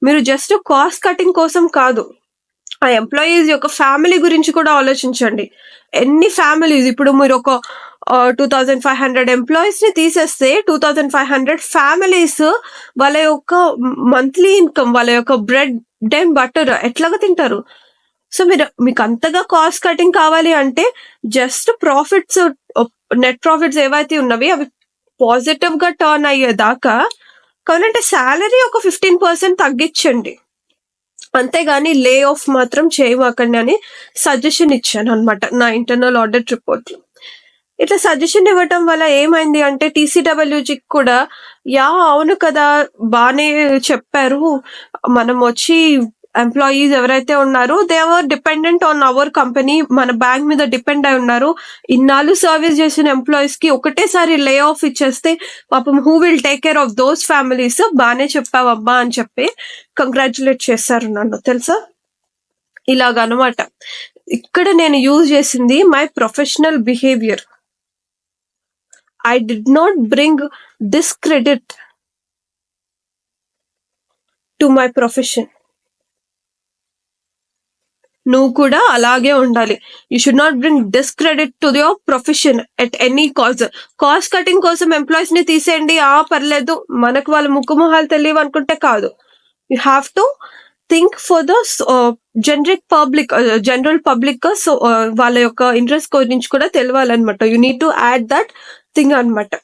మీరు జస్ట్ కాస్ట్ కటింగ్ కోసం కాదు, ఆ ఎంప్లాయీస్ యొక్క ఫ్యామిలీ గురించి కూడా ఆలోచించండి. ఎన్ని ఫ్యామిలీస్, ఇప్పుడు మీరు ఒక 2,500 ఎంప్లాయీస్ ని తీసేస్తే 2,500 ఫ్యామిలీస్ వాళ్ళ యొక్క మంత్లీ ఇన్కమ్, వాళ్ళ యొక్క బ్రెడ్ అండ్ బటర్ ఎట్లాగా తింటారు? సో మీకు అంతగా కాస్ట్ కటింగ్ కావాలి అంటే జస్ట్ ప్రాఫిట్స్, నెట్ ప్రాఫిట్స్ ఏవైతే ఉన్నవి అవి పాజిటివ్ గా టర్న్ అయ్యేదాకా కావాలంటే శాలరీ ఒక 15% తగ్గించండి, అంతేగాని లే ఆఫ్ మాత్రం చేయమాకండి అని సజెషన్ ఇచ్చాను అనమాట నా ఇంటర్నల్ ఆడిట్ రిపోర్ట్ లో. ఇట్లా సజెషన్ ఇవ్వటం వల్ల ఏమైంది అంటే, TCWG కూడా అవును కదా, బానే చెప్పారు, మనం వచ్చి ఎంప్లాయీస్ ఎవరైతే ఉన్నారో they are dependent on our company, మన బ్యాంక్ మీద డిపెండ్ అయి ఉన్నారు, ఇన్నాళ్ళు సర్వీస్ చేసిన ఎంప్లాయీస్ కి ఒకటేసారి లే ఆఫ్ ఇచ్చేస్తే పాపం who will take care of those families, బానే చెప్పావబ్బా అని చెప్పి కంగ్రాచులేట్ చేశారు నన్ను, తెలుసా? ఇలాగనమాట. ఇక్కడ నేను యూజ్ చేసింది my professional behaviour. I did not bring discredit to my profession. నువ్వు కూడా అలాగే ఉండాలి. You should not bring discredit to your profession at any cost. Cost cutting కోసం ఎంప్లాయీస్ ని తీసేయండి, పర్లేదు, మనకు వాళ్ళ ముక్కు మొహాలు తెలియవు అనుకుంటే కాదు. You have to think for the general public. So వాళ్ళ యొక్క ఇంట్రెస్ట్ గురించి కూడా తెలియాలన్నమాట. You need to add that thing అనమాట.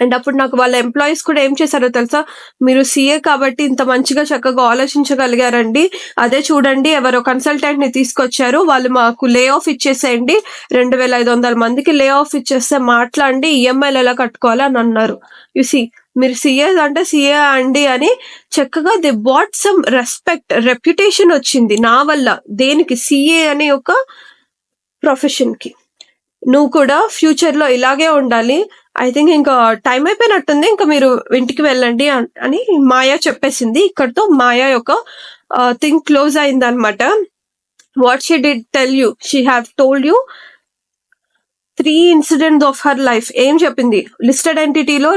అండ్ అప్పుడు నాకు వాళ్ళ ఎంప్లాయీస్ కూడా ఏం చేశారో తెలుసా, మీరు సీఏ కాబట్టి ఇంత మంచిగా చక్కగా ఆలోచించగలిగారండి, అదే చూడండి ఎవరో కన్సల్టెంట్ ని తీసుకొచ్చారు, వాళ్ళు మాకు లే ఆఫ్ ఇచ్చేసేయండి, 2,500 మందికి లే ఆఫ్ ఇచ్చేస్తే మాట్లాడి ఈఎంఐలు ఎలా కట్టుకోవాలి అని అన్నారు. సీ మీరు సీఏ అంటే సీఏ అండి అని చక్కగా the bat some respect, reputation వచ్చింది నా వల్ల. దేనికి? సీఏ అనే ఒక ప్రొఫెషన్ కి. నువ్వు కూడా ఫ్యూచర్ లో ఇలాగే ఉండాలి, ఐ థింక్ ఇంకా టైం అయిపోయినట్టుంది, ఇంకా మీరు ఇంటికి వెళ్ళండి అని మాయా చెప్పేసింది. ఇక్కడతో మాయా యొక్క థింగ్ క్లోజ్ అయింది అనమాట. What she did tell you, she have told you 3 incidents of her life. ఏం చెప్పింది? లిస్టెడ్ ఎంటిటీలో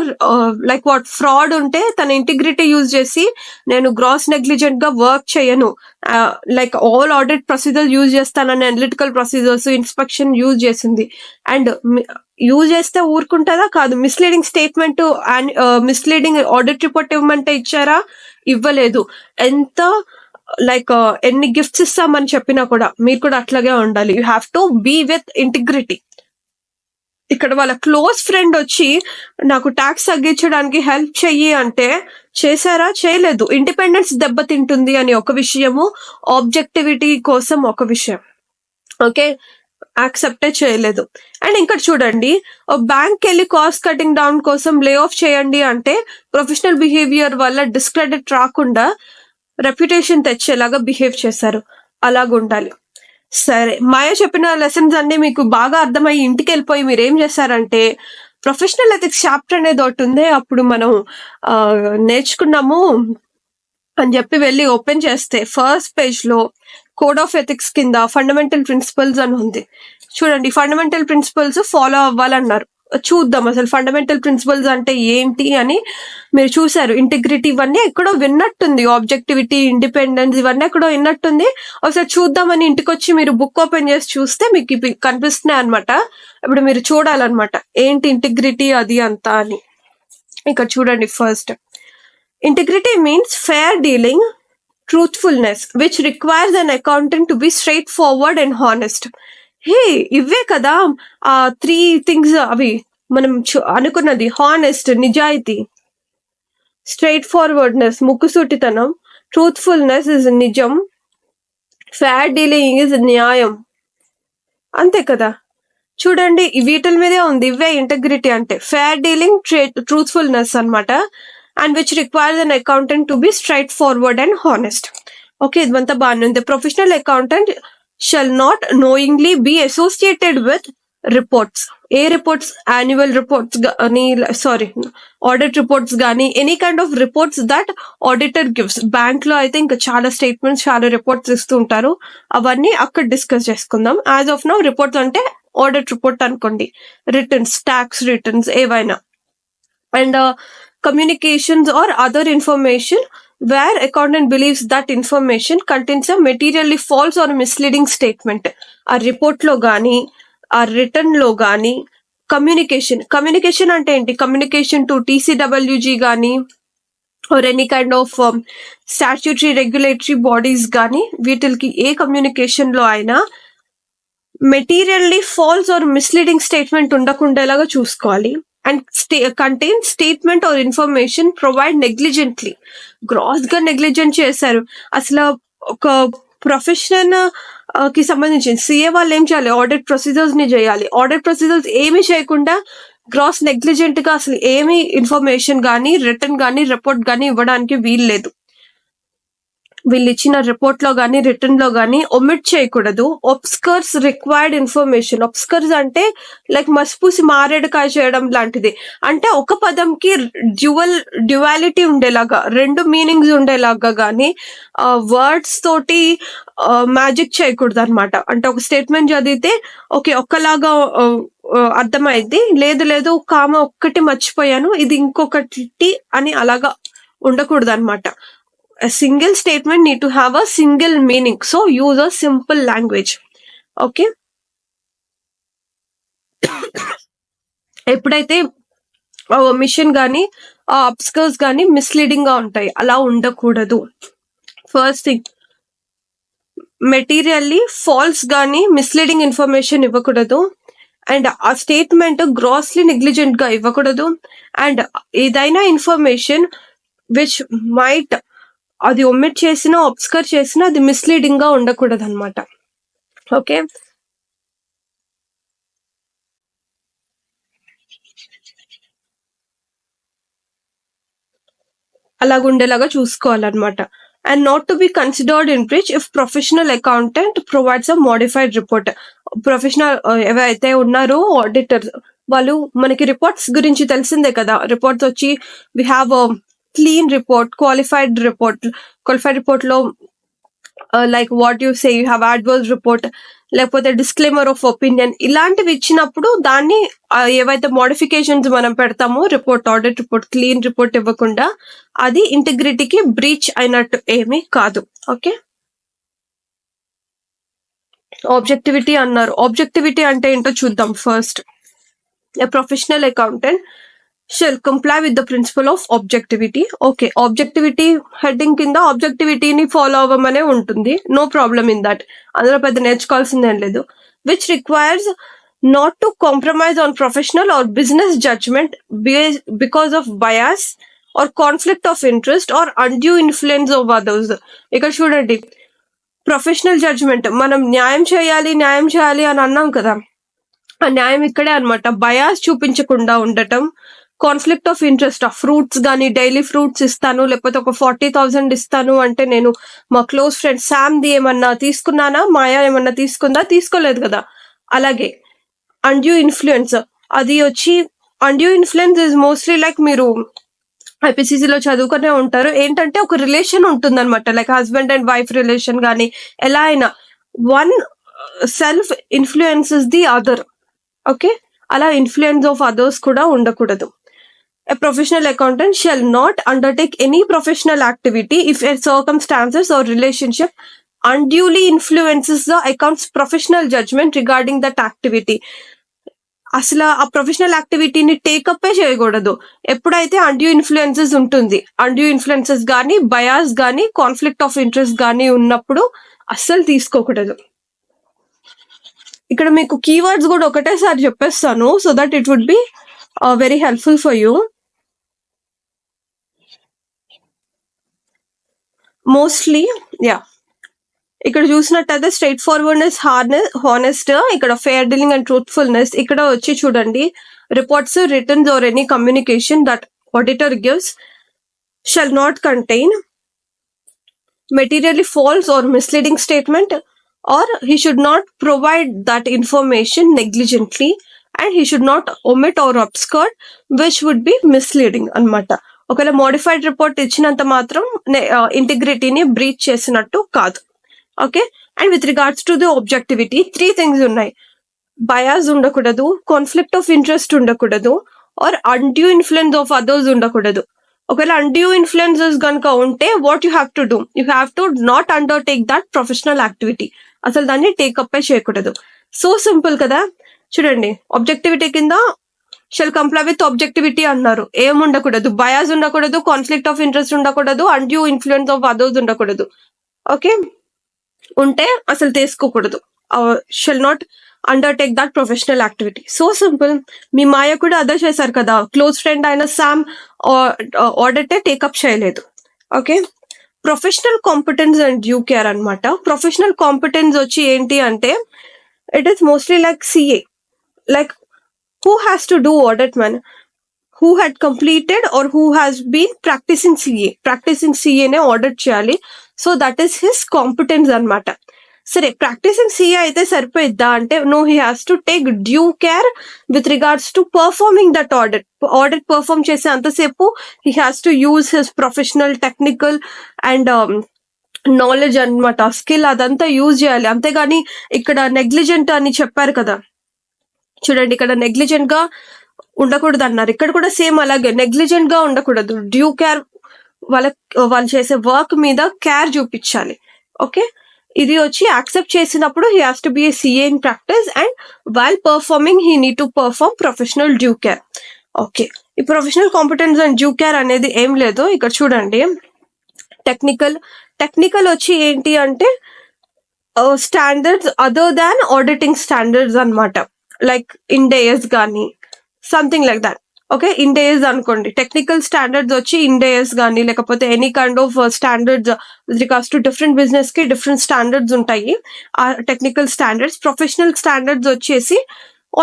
లైక్ వాట్ ఫ్రాడ్ ఉంటే తన ఇంటిగ్రిటీ యూజ్ చేసి నేను గ్రాస్ నెగ్లిజెంట్ గా వర్క్ చేయను, like all audit procedure use చేస్తానని అనలిటికల్ ప్రొసీజర్స్, ఇన్స్పెక్షన్ యూజ్ చేసింది. అండ్ యూజ్ చేస్తే ఊరుకుంటుందా? కాదు. Misleading statement, misleading audit report ఇవ్వమంటే ఇచ్చారా? ఇవ్వలేదు. ఎంత లైక్ ఎన్ని గిఫ్ట్స్ ఇస్తామని చెప్పినా కూడా మీరు కూడా అట్లాగే ఉండాలి. You have to be with integrity. ఇక్కడ వాళ్ళ క్లోజ్ ఫ్రెండ్ వచ్చి నాకు ట్యాక్స్ తగ్గించడానికి హెల్ప్ చెయ్యి అంటే చేశారా? చేయలేదు. ఇండిపెండెన్స్ దెబ్బతింటుంది అని ఒక విషయము, ఆబ్జెక్టివిటీ కోసం ఒక విషయం. ఓకే, యాక్సెప్టే చేయలేదు. అండ్ ఇక్కడ చూడండి, బ్యాంక్ వెళ్ళి కాస్ట్ కటింగ్ డౌన్ కోసం లే ఆఫ్ చేయండి అంటే ప్రొఫెషనల్ బిహేవియర్ వల్ల డిస్క్రెడిట్ రాకుండా రెప్యుటేషన్ తెచ్చేలాగా బిహేవ్ చేశారు. అలాగుండాలి. సరే, మాయ చెప్పిన లెసన్స్ అన్ని మీకు బాగా అర్థమయ్యి ఇంటికి వెళ్ళిపోయి మీరు ఏం చేశారంటే, ప్రొఫెషనల్ ఎథిక్స్ చాప్టర్ అనేది ఒకటి ఉంది, అప్పుడు మనం నేర్చుకున్నాము అని చెప్పి వెళ్ళి ఓపెన్ చేస్తే ఫస్ట్ పేజ్ లో కోడ్ ఆఫ్ ఎథిక్స్ కింద ఫండమెంటల్ ప్రిన్సిపల్స్ అని ఉంది. చూడండి, ఫండమెంటల్ ప్రిన్సిపల్స్ ఫాలో అవ్వాలన్నారు. చూద్దాం అసలు ఫండమెంటల్ ప్రిన్సిపల్స్ అంటే ఏంటి అని. మీరు చూసారు, ఇంటిగ్రిటీ ఇవన్నీ ఎక్కడో విన్నట్టుంది, ఆబ్జెక్టివిటీ, ఇండిపెండెన్స్ ఇవన్నీ ఎక్కడో విన్నట్టుంది. ఒకసారి చూద్దామని ఇంటికి వచ్చి మీరు బుక్ ఓపెన్ చేసి చూస్తే మీకు ఇవి కనిపిస్తున్నాయి అనమాట. ఇప్పుడు మీరు చూడాలన్నమాట ఏంటి ఇంటిగ్రిటీ అది అంతా అని. ఇక్కడ చూడండి, first integrity means fair dealing, truthfulness which requires an accountant to be straightforward and honest. Hey, ఇవే కదా ఆ 3 థింగ్స్. అవి మనం అనుకున్నది. హానెస్ట్ నిజాయితీ, స్ట్రైట్ ఫార్వర్డ్నెస్ ముక్కుసూటితనం, ట్రూత్ఫుల్నెస్ ఇస్ నిజం, ఫేర్ డీలింగ్ ఇస్ న్యాయం. అంతే కదా. చూడండి, వీటిల మీదే ఉంది. ఇవే ఇంటగ్రిటీ అంటే. ఫేర్ డీలింగ్, ట్రూత్ఫుల్నెస్ అనమాట. And which requires an accountant to be straightforward and honest. Okay, ఇదంతా బాగానే ఉంది. Professional accountant shall not knowingly be associated with reports. A reports? Annual reports కానీ, సారీ, ఆడిట్ రిపోర్ట్స్ కానీ, any kind of reports that auditor gives. Bank లో అయితే ఇంకా చాలా statements, చాలా రిపోర్ట్స్ ఇస్తూ ఉంటారు, అవన్నీ అక్కడ డిస్కస్ చేసుకుందాం. యాజ్ ఆఫ్ నౌ రిపోర్ట్స్ అంటే ఆడిట్ రిపోర్ట్ అనుకోండి, రిటర్న్స్, ట్యాక్స్ రిటర్న్స్ ఏవైనా. And communications or other information where accountant believes that information contains a materially false or misleading statement. ఆ రిపోర్ట్ లో గానీ, ఆ రిటర్న్ లో గానీ, కమ్యూనికేషన్ అంటే ఏంటి? కమ్యూనికేషన్ టు TCWG గానీ or any kind of statutory regulatory bodies గానీ, వీటికి ఏ కమ్యూనికేషన్ లో అయినా materially false or misleading statement ఉండకుండేలాగా చూసుకోవాలి. And contain statement or information provide negligently. Gross గా నెగ్లిజెంట్ చేశారు. అసలు ఒక ప్రొఫెషన్ కి సంబంధించి సిఏ వాళ్ళు ఏం చేయాలి? ఆడిట్ ప్రొసీజర్స్ ని చేయాలి. ఆడిట్ ప్రొసీజర్స్ ఏమీ చేయకుండా గ్రాస్ నెగ్లిజెంట్ గా అసలు ఏమీ ఇన్ఫర్మేషన్ కానీ, రిటర్న్ కానీ, రిపోర్ట్ కానీ ఇవ్వడానికి వీల్లేదు. వీళ్ళు ఇచ్చిన రిపోర్ట్ లో గానీ, రిటర్న్ లో గానీ ఒమిట్ చేయకూడదు. ఒబ్స్కర్స్ రిక్వైర్డ్ ఇన్ఫర్మేషన్. ఒబ్స్కర్స్ అంటే లైక్ మసిపూసి మారేడుకాయ చేయడం లాంటిది. అంటే ఒక పదంకి డ్యువాలిటీ ఉండేలాగా, 2 మీనింగ్స్ ఉండేలాగా గానీ, వర్డ్స్ తోటి మ్యాజిక్ చేయకూడదు అనమాట. అంటే ఒక స్టేట్మెంట్ చదివితే ఓకే ఒక్కలాగా అర్థమైంది, లేదు కామ ఒక్కటి మర్చిపోయాను, ఇది ఇంకొకటి అని అలాగా ఉండకూడదు అనమాట. A single statement need to have a single meaning, so use a simple language. Okay, ఎప్పుడైతే మిషన్ గానీ, అబ్స్కర్స్ గానీ మిస్లీడింగ్ గా ఉంటాయి, అలా ఉండకూడదు. ఫస్ట్ థింగ్, మెటీరియల్లీ ఫాల్స్ గానీ మిస్లీడింగ్ ఇన్ఫర్మేషన్ ఇవ్వకూడదు. అండ్ ఆ స్టేట్మెంట్ గ్రాస్లీ నెగ్లిజెంట్ గా ఇవ్వకూడదు. అండ్ ఏదైనా ఇన్ఫర్మేషన్ విచ్ మైట్ అది ఒమిట్ చేసినా అబ్స్కర్ చేసినా అది మిస్లీడింగ్ గా ఉండకూడదు అనమాట. ఓకే, అలాగుండేలాగా చూసుకోవాలన్నమాట. And not to be considered in breach if professional accountant provides a modified report. Professional ఎవరైతే ఉన్నారో ఆడిటర్ వాళ్ళు మనకి రిపోర్ట్స్ గురించి తెలిసిందే కదా. రిపోర్ట్స్ వచ్చి we have clean report, qualified report లో like what you say you have adverse report, లేకపోతే డిస్క్లైమర్ ఆఫ్ ఒపీనియన్, ఇలాంటివి ఇచ్చినప్పుడు దాన్ని ఏవైతే మోడిఫికేషన్స్ మనం పెడతామో report, audit report, clean report ఇవ్వకుండా అది ఇంటిగ్రిటీకి బ్రీచ్ అయినట్టు ఏమీ కాదు. ఓకే, ఆబ్జెక్టివిటీ అన్నారు. ఆబ్జెక్టివిటీ అంటే ఏంటో చూద్దాం first. A professional accountant shall comply with the principle of objectivity. Okay, objectivity heading కింద ఆబ్జెక్టివిటీని ఫాలో అవ్వమనే ఉంటుంది. నో ప్రాబ్లమ్ ఇన్ దట్, అందులో పెద్ద నేర్చుకోవాల్సిందేం లేదు. Which requires not to compromise on professional or business judgement because of bias or conflict of interest or undue influence of others. ఇక్కడ చూడండి, professional judgement మనం న్యాయం చేయాలి అని అన్నాం కదా. ఆ న్యాయం ఇక్కడే అనమాట. బయాస్ చూపించకుండా ఉండటం, కాన్ఫ్లిక్ట్ ఆఫ్ ఇంట్రెస్ట్, ఆ ఫ్రూట్స్ కానీ డైలీ ఫ్రూట్స్ ఇస్తాను, లేకపోతే ఒక 40,000 ఇస్తాను అంటే నేను మా క్లోజ్ ఫ్రెండ్ శామ్ది ఏమన్నా తీసుకున్నానా, మాయా ఏమన్నా తీసుకుందా, తీసుకోలేదు కదా. అలాగే అన్డ్యూ ఇన్ఫ్లుయెన్స్, అది వచ్చి undue influence is mostly like మీరు ఐపీసీసీలో చదువుకునే ఉంటారు. ఏంటంటే ఒక రిలేషన్ ఉంటుంది అనమాట, like husband and wife relation కానీ ఎలా అయినా one self influences the other. Okay, అలా ఇన్ఫ్లుయెన్స్ ఆఫ్ అదర్స్ కూడా ఉండకూడదు. A professional accountant shall not undertake any professional activity if a circumstances or relationship unduly influences the account's professional judgment regarding that activity. అసలు ఆ professional యాక్టివిటీని take up చేయకూడదు ఎప్పుడైతే undue influences ఉంటుంది. Undue influences కానీ bias కానీ conflict of interest కానీ ఉన్నప్పుడు అస్సలు తీసుకోకూడదు. ఇక్కడ మీకు కీవర్డ్స్ కూడా ఒకటేసారి చెప్పేస్తాను, so that it would be very helpful for you. Mostly ఇక్కడ చూసినట్టయితే స్ట్రైట్ ఫార్వర్డ్నెస్, హానెస్ట్, ఇక్కడ ఫెయిర్ డీలింగ్ అండ్ ట్రూత్ఫుల్నెస్. ఇక్కడ వచ్చి చూడండి, reports, returns or any communication that auditor gives shall not contain materially false or misleading statement, or he should not provide that information negligently, and he should not omit or obscure which would be misleading అనమాట. ఒకవేళ modified report ఇచ్చినంత మాత్రం ఇంటిగ్రిటీని breach చేసినట్టు కాదు. Okay, and with regards to the objectivity 3 things ఉన్నాయి. Bias ఉండకూడదు, conflict of interest ఉండకూడదు, or undue influence of others ఉండకూడదు. ఒకవేళ అన్డ్యూ ఇన్ఫ్లుయెన్సెస్ కనుక ఉంటే what you have to do, you have to not undertake that professional activity, అసలు దాన్ని take up చేయకూడదు. సో సింపుల్ కదా. చూడండి, ఆబ్జెక్టివిటీ కింద షెల్ కంప్లై విత్ ఆబ్జెక్టివిటీ అన్నారు. ఏం ఉండకూడదు, బయాస్ ఉండకూడదు, కాన్ఫ్లిక్ట్ ఆఫ్ ఇంట్రెస్ట్ ఉండకూడదు, అన్డ్యూ ఇన్ఫ్లుయెన్స్ ఆఫ్ అదర్స్ ఉండకూడదు. ఓకే, ఉంటే అసలు తీసుకోకూడదు. Shall not undertake that professional activity. So simple. మీ మాయ కూడా అదే చేశారు కదా, క్లోజ్ ఫ్రెండ్ అయిన శామ్ ఆడిటే టేకప్ చేయలేదు. Okay, professional competence and due care అనమాట. ప్రొఫెషనల్ కాంపిటెన్స్ వచ్చి ఏంటి అంటే it is mostly like CA, like who has to do audit man, who had completed or who has been practicing CA నే audit చేయాలి. So that is his competence అనమాట. సరే, practising CA అయితే సరిపోయిద్దా అంటే no, he has to take due care with regards to performing that audit perform చేసే అంతసేపు he has to use his professional, technical and knowledge అనమాట, skill అదంతా use చేయాలి. అంతేగాని ఇక్కడ నెగ్లిజెంట్ అని చెప్పారు కదా, చూడండి ఇక్కడ నెగ్లిజెంట్ గా ఉండకూడదు అన్నారు. ఇక్కడ కూడా సేమ్ అలాగే నెగ్లిజెంట్ గా ఉండకూడదు. డ్యూ కేర్, వాళ్ళు చేసే వర్క్ మీద కేర్ చూపించాలి. ఓకే, ఇది వచ్చి యాక్సెప్ట్ చేసినప్పుడు he has to be a CA in practice and while performing he need to perform professional due care. Okay, ఈ professional competence and due care అనేది ఏం లేదు. ఇక్కడ చూడండి, టెక్నికల్ వచ్చి ఏంటి అంటే standards other than auditing standards అనమాట. లైక్ ఇండేయస్ కానీ something like that. Okay, Ind AS అనుకోండి, టెక్నికల్ స్టాండర్డ్స్ వచ్చి ఇండేయస్ కానీ లేకపోతే any kind of standards with regards to different business కి డిఫరెంట్ స్టాండర్డ్స్ ఉంటాయి. ఆ టెక్నికల్ స్టాండర్డ్స్. ప్రొఫెషనల్ స్టాండర్డ్స్ వచ్చేసి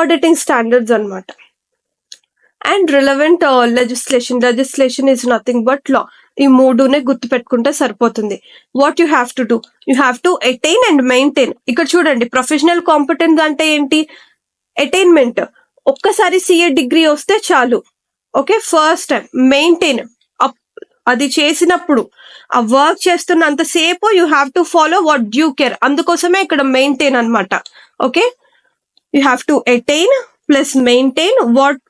ఆడిటింగ్ స్టాండర్డ్స్ అన్నమాట. And relevant legislation is nothing but law. ఈ మూడునే గుర్తు పెట్టుకుంటే సరిపోతుంది. What you have to do, you have to attain and maintain. ఇక్కడ చూడండి, ప్రొఫెషనల్ కాంపిటెన్స్ అంటే ఏంటి? అటైన్మెంట్. ఒక్కసారి సిఏ డిగ్రీ వస్తే చాలు. Okay, first time. మెయింటైన్, అది చేసినప్పుడు ఆ వర్క్ చేస్తున్నంతసేపు you have to follow what due care. అందుకోసమే ఇక్కడ మెయింటైన్ అన్నమాట. Okay, you have to attain plus maintain what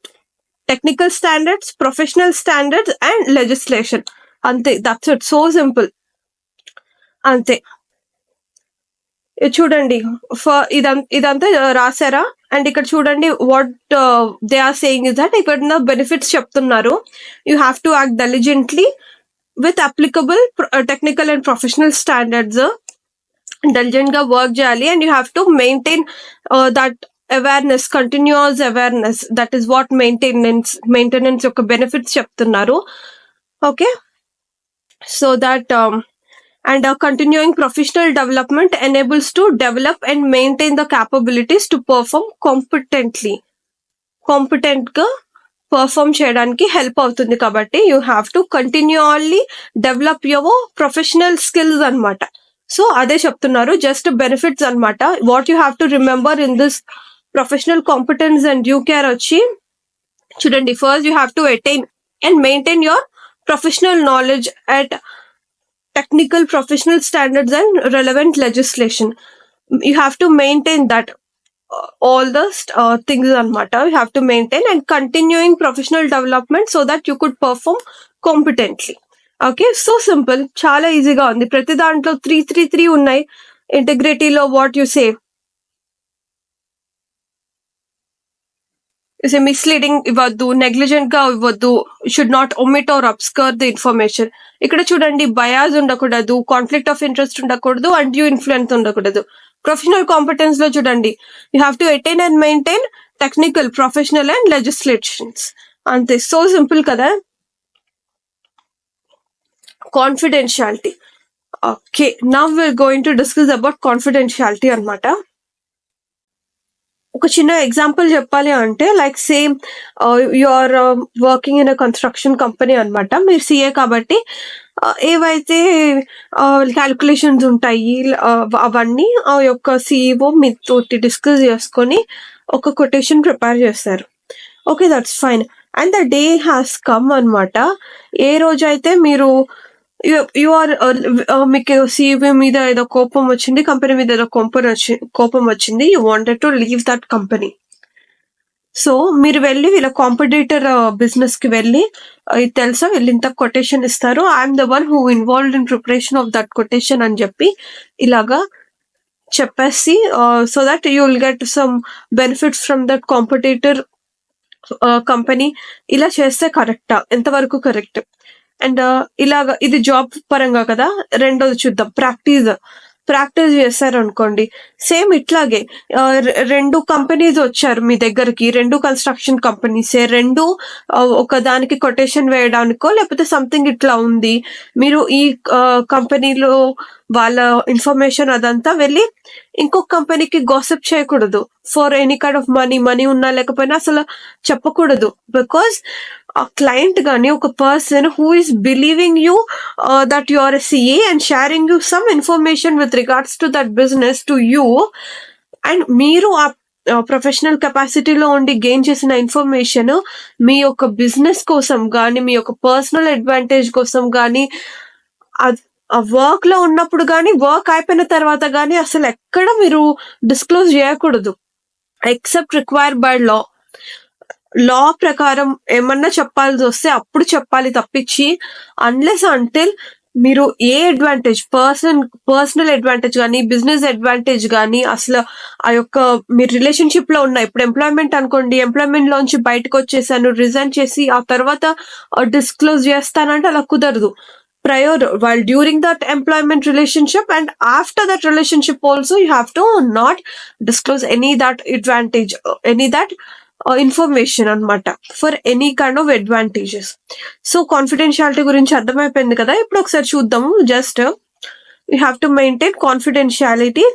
technical standards, professional standards and legislation. అంతే, దట్స్ ఇట్. సో సింపుల్, అంతే. చూడండి, ఇదంతా రాసారా? అండ్ ఇక్కడ చూడండి, what they are saying is that ఇక్కడ బెనిఫిట్స్ చెప్తున్నారు. You have to act diligently with applicable technical and professional standards. Diligent గా వర్క్ చేయాలి. And you have to maintain that awareness, continuous awareness. That is what maintenance యొక్క benefits చెప్తున్నారు. Okay, so that and continuing professional development enables to develop and maintain the capabilities to perform competent గా perform చేయడానికి help అవుతుంది. కాబట్టి you have to continually develop your professional skills అన్నమాట. So అదే చెప్తున్నారు, just benefits అన్నమాట. What you have to remember in this professional competence and due care వచ్చి చూడండి, first you have to attain and maintain your professional knowledge at technical professional standards and relevant legislation. You have to maintain that all the things anamata. You have to maintain and continuing professional development so that you could perform competently. Okay, so simple, చాలా ఈజీగా ఉంది. ప్రతి దాంట్లో 3 ఉన్నాయి. ఇంటిగ్రిటీలో what you say, misleading ఇవ్వద్దు, negligent గా ఇవ్వద్దు, should not omit or obscure the information. ఇక్కడ చూడండి, బయాస్ ఉండకూడదు, కాన్ఫ్లిక్ట్ ఆఫ్ ఇంట్రెస్ట్ ఉండకూడదు, అన్డ్యూ ఇన్ఫ్లుయెన్స్ ఉండకూడదు. ప్రొఫెషనల్ కాంపిటెన్స్ లో చూడండి, you have to attain and maintain technical, professional and legislations. అంతే, సో సింపుల్ కదా. Confidentiality. Okay, now we're going to discuss about confidentiality అన్నమాట. ఒక చిన్న ఎగ్జాంపుల్ చెప్పాలి అంటే, like same you are working in a construction company అన్నమాట. మీరు CA కాబట్టి ఏవైతే క్యాల్కులేషన్స్ ఉంటాయి అవన్నీ ఆ యొక్క సిఇఓ మీతో డిస్కస్ చేసుకొని ఒక కొటేషన్ ప్రిపేర్ చేస్తారు. Okay, that's fine. And the day has come అన్నమాట. ఏ రోజైతే మీరు యు ఆర్ మీకు సిఇఓ మీద ఏదో కోపం వచ్చింది, కంపెనీ మీద ఏదో కోపం వచ్చింది, you wanted to leave that company. So మీరు వెళ్ళి వీళ్ళ కాంపిటీటర్ బిజినెస్ కి వెళ్ళి, ఇది తెలుసా, వీళ్ళు ఇంత కొటేషన్ ఇస్తారు, I'm the one who involved in preparation of that quotation అని చెప్పి ఇలాగా చెప్పేసి, so that you will get some benefits from that competitor company. ఇలా చేస్తే కరెక్టా? ఎంతవరకు కరెక్ట్? అండ్ ఇలాగా ఇది జాబ్ పరంగా కదా. రెండోది చూద్దాం, ప్రాక్టీస్ చేశారు అనుకోండి. సేమ్ ఇట్లాగే రెండు కంపెనీస్ వచ్చారు మీ దగ్గరికి, రెండు కన్స్ట్రక్షన్ కంపెనీసే, రెండు ఒక దానికి కొటేషన్ వేయడానికో లేకపోతే సంథింగ్ ఇట్లా ఉంది. మీరు ఈ కంపెనీలో వాళ్ళ ఇన్ఫర్మేషన్ అదంతా వెళ్ళి ఇంకొక కంపెనీకి గాసిప్ చేయకూడదు. For any kind of money ఉన్నా లేకపోయినా అసలు చెప్పకూడదు. బికాస్ a client గానీ ఒక person who is believing you that you are a CA and sharing you some information with regards to that business to you, and మీరు ఆ professional కెపాసిటీలో ఉండి gain చేసిన ఇన్ఫర్మేషన్ మీ యొక్క బిజినెస్ కోసం కానీ మీ యొక్క పర్సనల్ అడ్వాంటేజ్ కోసం కానీ ఆ వర్క్ లో ఉన్నప్పుడు కానీ వర్క్ అయిపోయిన తర్వాత కానీ అసలు ఎక్కడ మీరు డిస్క్లోజ్ చేయకూడదు, ఎక్సెప్ట్ రిక్వైర్డ్ బై లా ప్రకారం ఏమన్నా చెప్పాల్సి వస్తే అప్పుడు తప్పించి అన్లెస్ అంటిల్ మీరు ఏ అడ్వాంటేజ్, పర్సనల్ అడ్వాంటేజ్ కానీ బిజినెస్ అడ్వాంటేజ్ కానీ అసలు ఆ యొక్క మీరు రిలేషన్షిప్ లో ఉన్న, ఇప్పుడు ఎంప్లాయ్మెంట్ అనుకోండి, ఎంప్లాయ్మెంట్ లోంచి బయటకు వచ్చేసాను, రిజైన్ చేసి ఆ తర్వాత డిస్క్లోజ్ చేస్తానంటే అలా కుదరదు. prior, while during that employment relationship and after that relationship also, you have to not disclose any that advantage, any that information అన్నమాట for any kind of advantages. So confidentiality గురించి అర్థమైపోయింది కదా. ఇప్పుడు ఒకసారి చూద్దాము. Just you have to maintain confidentiality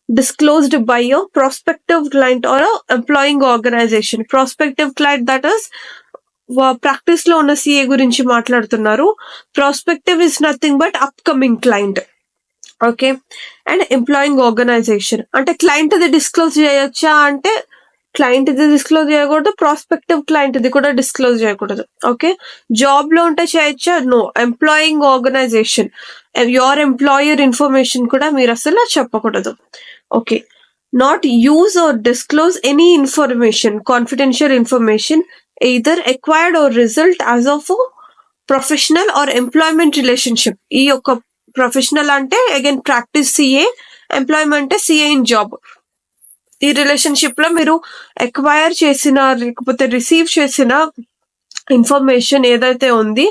disclosed by a prospective client or a employing organization. Prospective client, that is practice లో ఉన్న CA గురించి మాట్లాడుతున్నారు. Prospective is nothing but upcoming client. Okay. And employing organisation అంటే client ది disclose చేయొచ్చా అంటే client ది disclose చేయకూడదు, ప్రాస్పెక్టివ్ క్లయింట్ ది కూడా డిస్క్లోజ్ చేయకూడదు. ఓకే. జాబ్ లో ఉంటే చేయొచ్చా? No. Employing organisation, your employer information కూడా మీరు అసలు చెప్పకూడదు. Okay. Not use or disclose any information, confidential information either acquired or result as of a professional or employment relationship. ఈ యొక్క ప్రొఫెషనల్ అంటే అగైన్ ప్రాక్టీస్ సిఏ, ఎంప్లాయ్మెంట్ అంటే CA in job. ఈ relationship లో మీరు ఎక్వైర్ చేసిన లేకపోతే రిసీవ్ చేసిన ఇన్ఫర్మేషన్ ఏదైతే ఉంది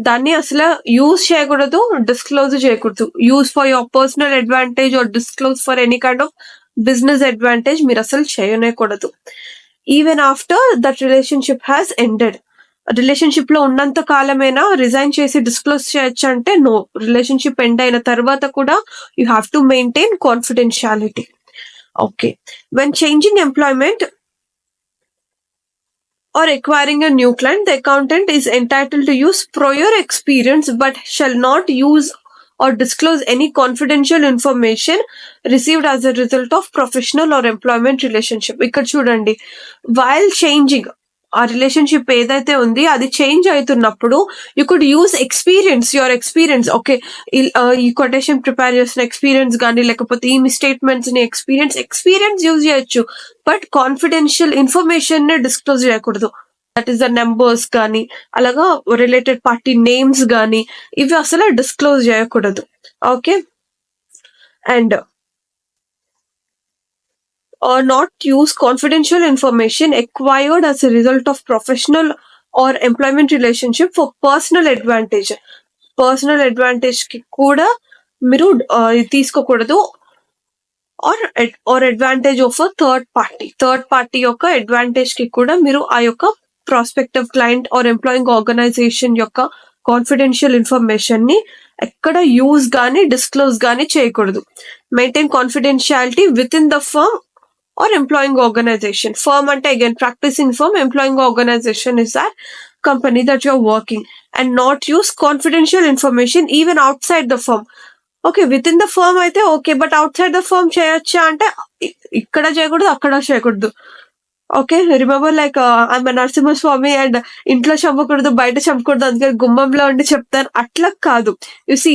దాన్ని అసలు యూజ్ చేయకూడదు, డిస్క్లోజ్ చేయకూడదు. Use for your personal advantage or disclose for any kind of business advantage మీరు అసలు చేయనేకూడదు. Even after that relationship has ended. Relationship లో ఉన్నంత కాలమైనా రిజైన్ చేసి డిస్క్లోజ్ చేయొచ్చు అంటే నో. రిలేషన్షిప్ ఎండ్ అయిన తర్వాత కూడా you have to maintain confidentiality. Okay. When changing employment or acquiring a new client, the accountant is entitled to use prior experience but shall not use or disclose any confidential information received as a result of professional or employment relationship. ఇక్కడ చూడండి, while changing ఆ relationship ఏదైతే ఉంది అది change అవుతున్నప్పుడు you could use experience, your experience. Okay. ఈ quotation prepare చేసిన experience కానీ లేకపోతే ఈ స్టేట్మెంట్స్ ని ఎక్స్పీరియన్స్ యూజ్ చేయొచ్చు, బట్ కాన్ఫిడెన్షియల్ ఇన్ఫర్మేషన్ ని డిస్క్లోజ్ చేయకూడదు. దట్ ఈస్ ద నెంబర్స్ కానీ అలాగా రిలేటెడ్ పార్టీ నేమ్స్ కానీ ఇవి అసలు డిస్క్లోజ్ చేయకూడదు. Okay. And or not use confidential information acquired as a result of professional or employment relationship for personal advantage. Personal advantage కి కూడా మీరు తీసుకోకూడదు. Or advantage of third party యొక్క అడ్వాంటేజ్ కి కూడా మీరు ఆ యొక్క prospective client or employing organisation యొక్క కాన్ఫిడెన్షియల్ ఇన్ఫర్మేషన్ ని ఎక్కడ యూజ్ గానీ డిస్క్లోజ్ గానీ చేయకూడదు. Maintain confidentiality within the firm or employing organization. Firm ante again practicing firm, employing organization is that company that you're working, and not use confidential information even outside the firm. Okay, within the firm aithe okay, but outside the firm cheyocha ante ikkada cheyakudu akkada cheyakudu. Okay. Remember like I'm Narasimhaswamy and ఇంట్లో చంపకూడదు బయట చంపకూడదు అందుకని గుమ్మంలో ఉండి చెప్తాను అట్లా కాదు. You see,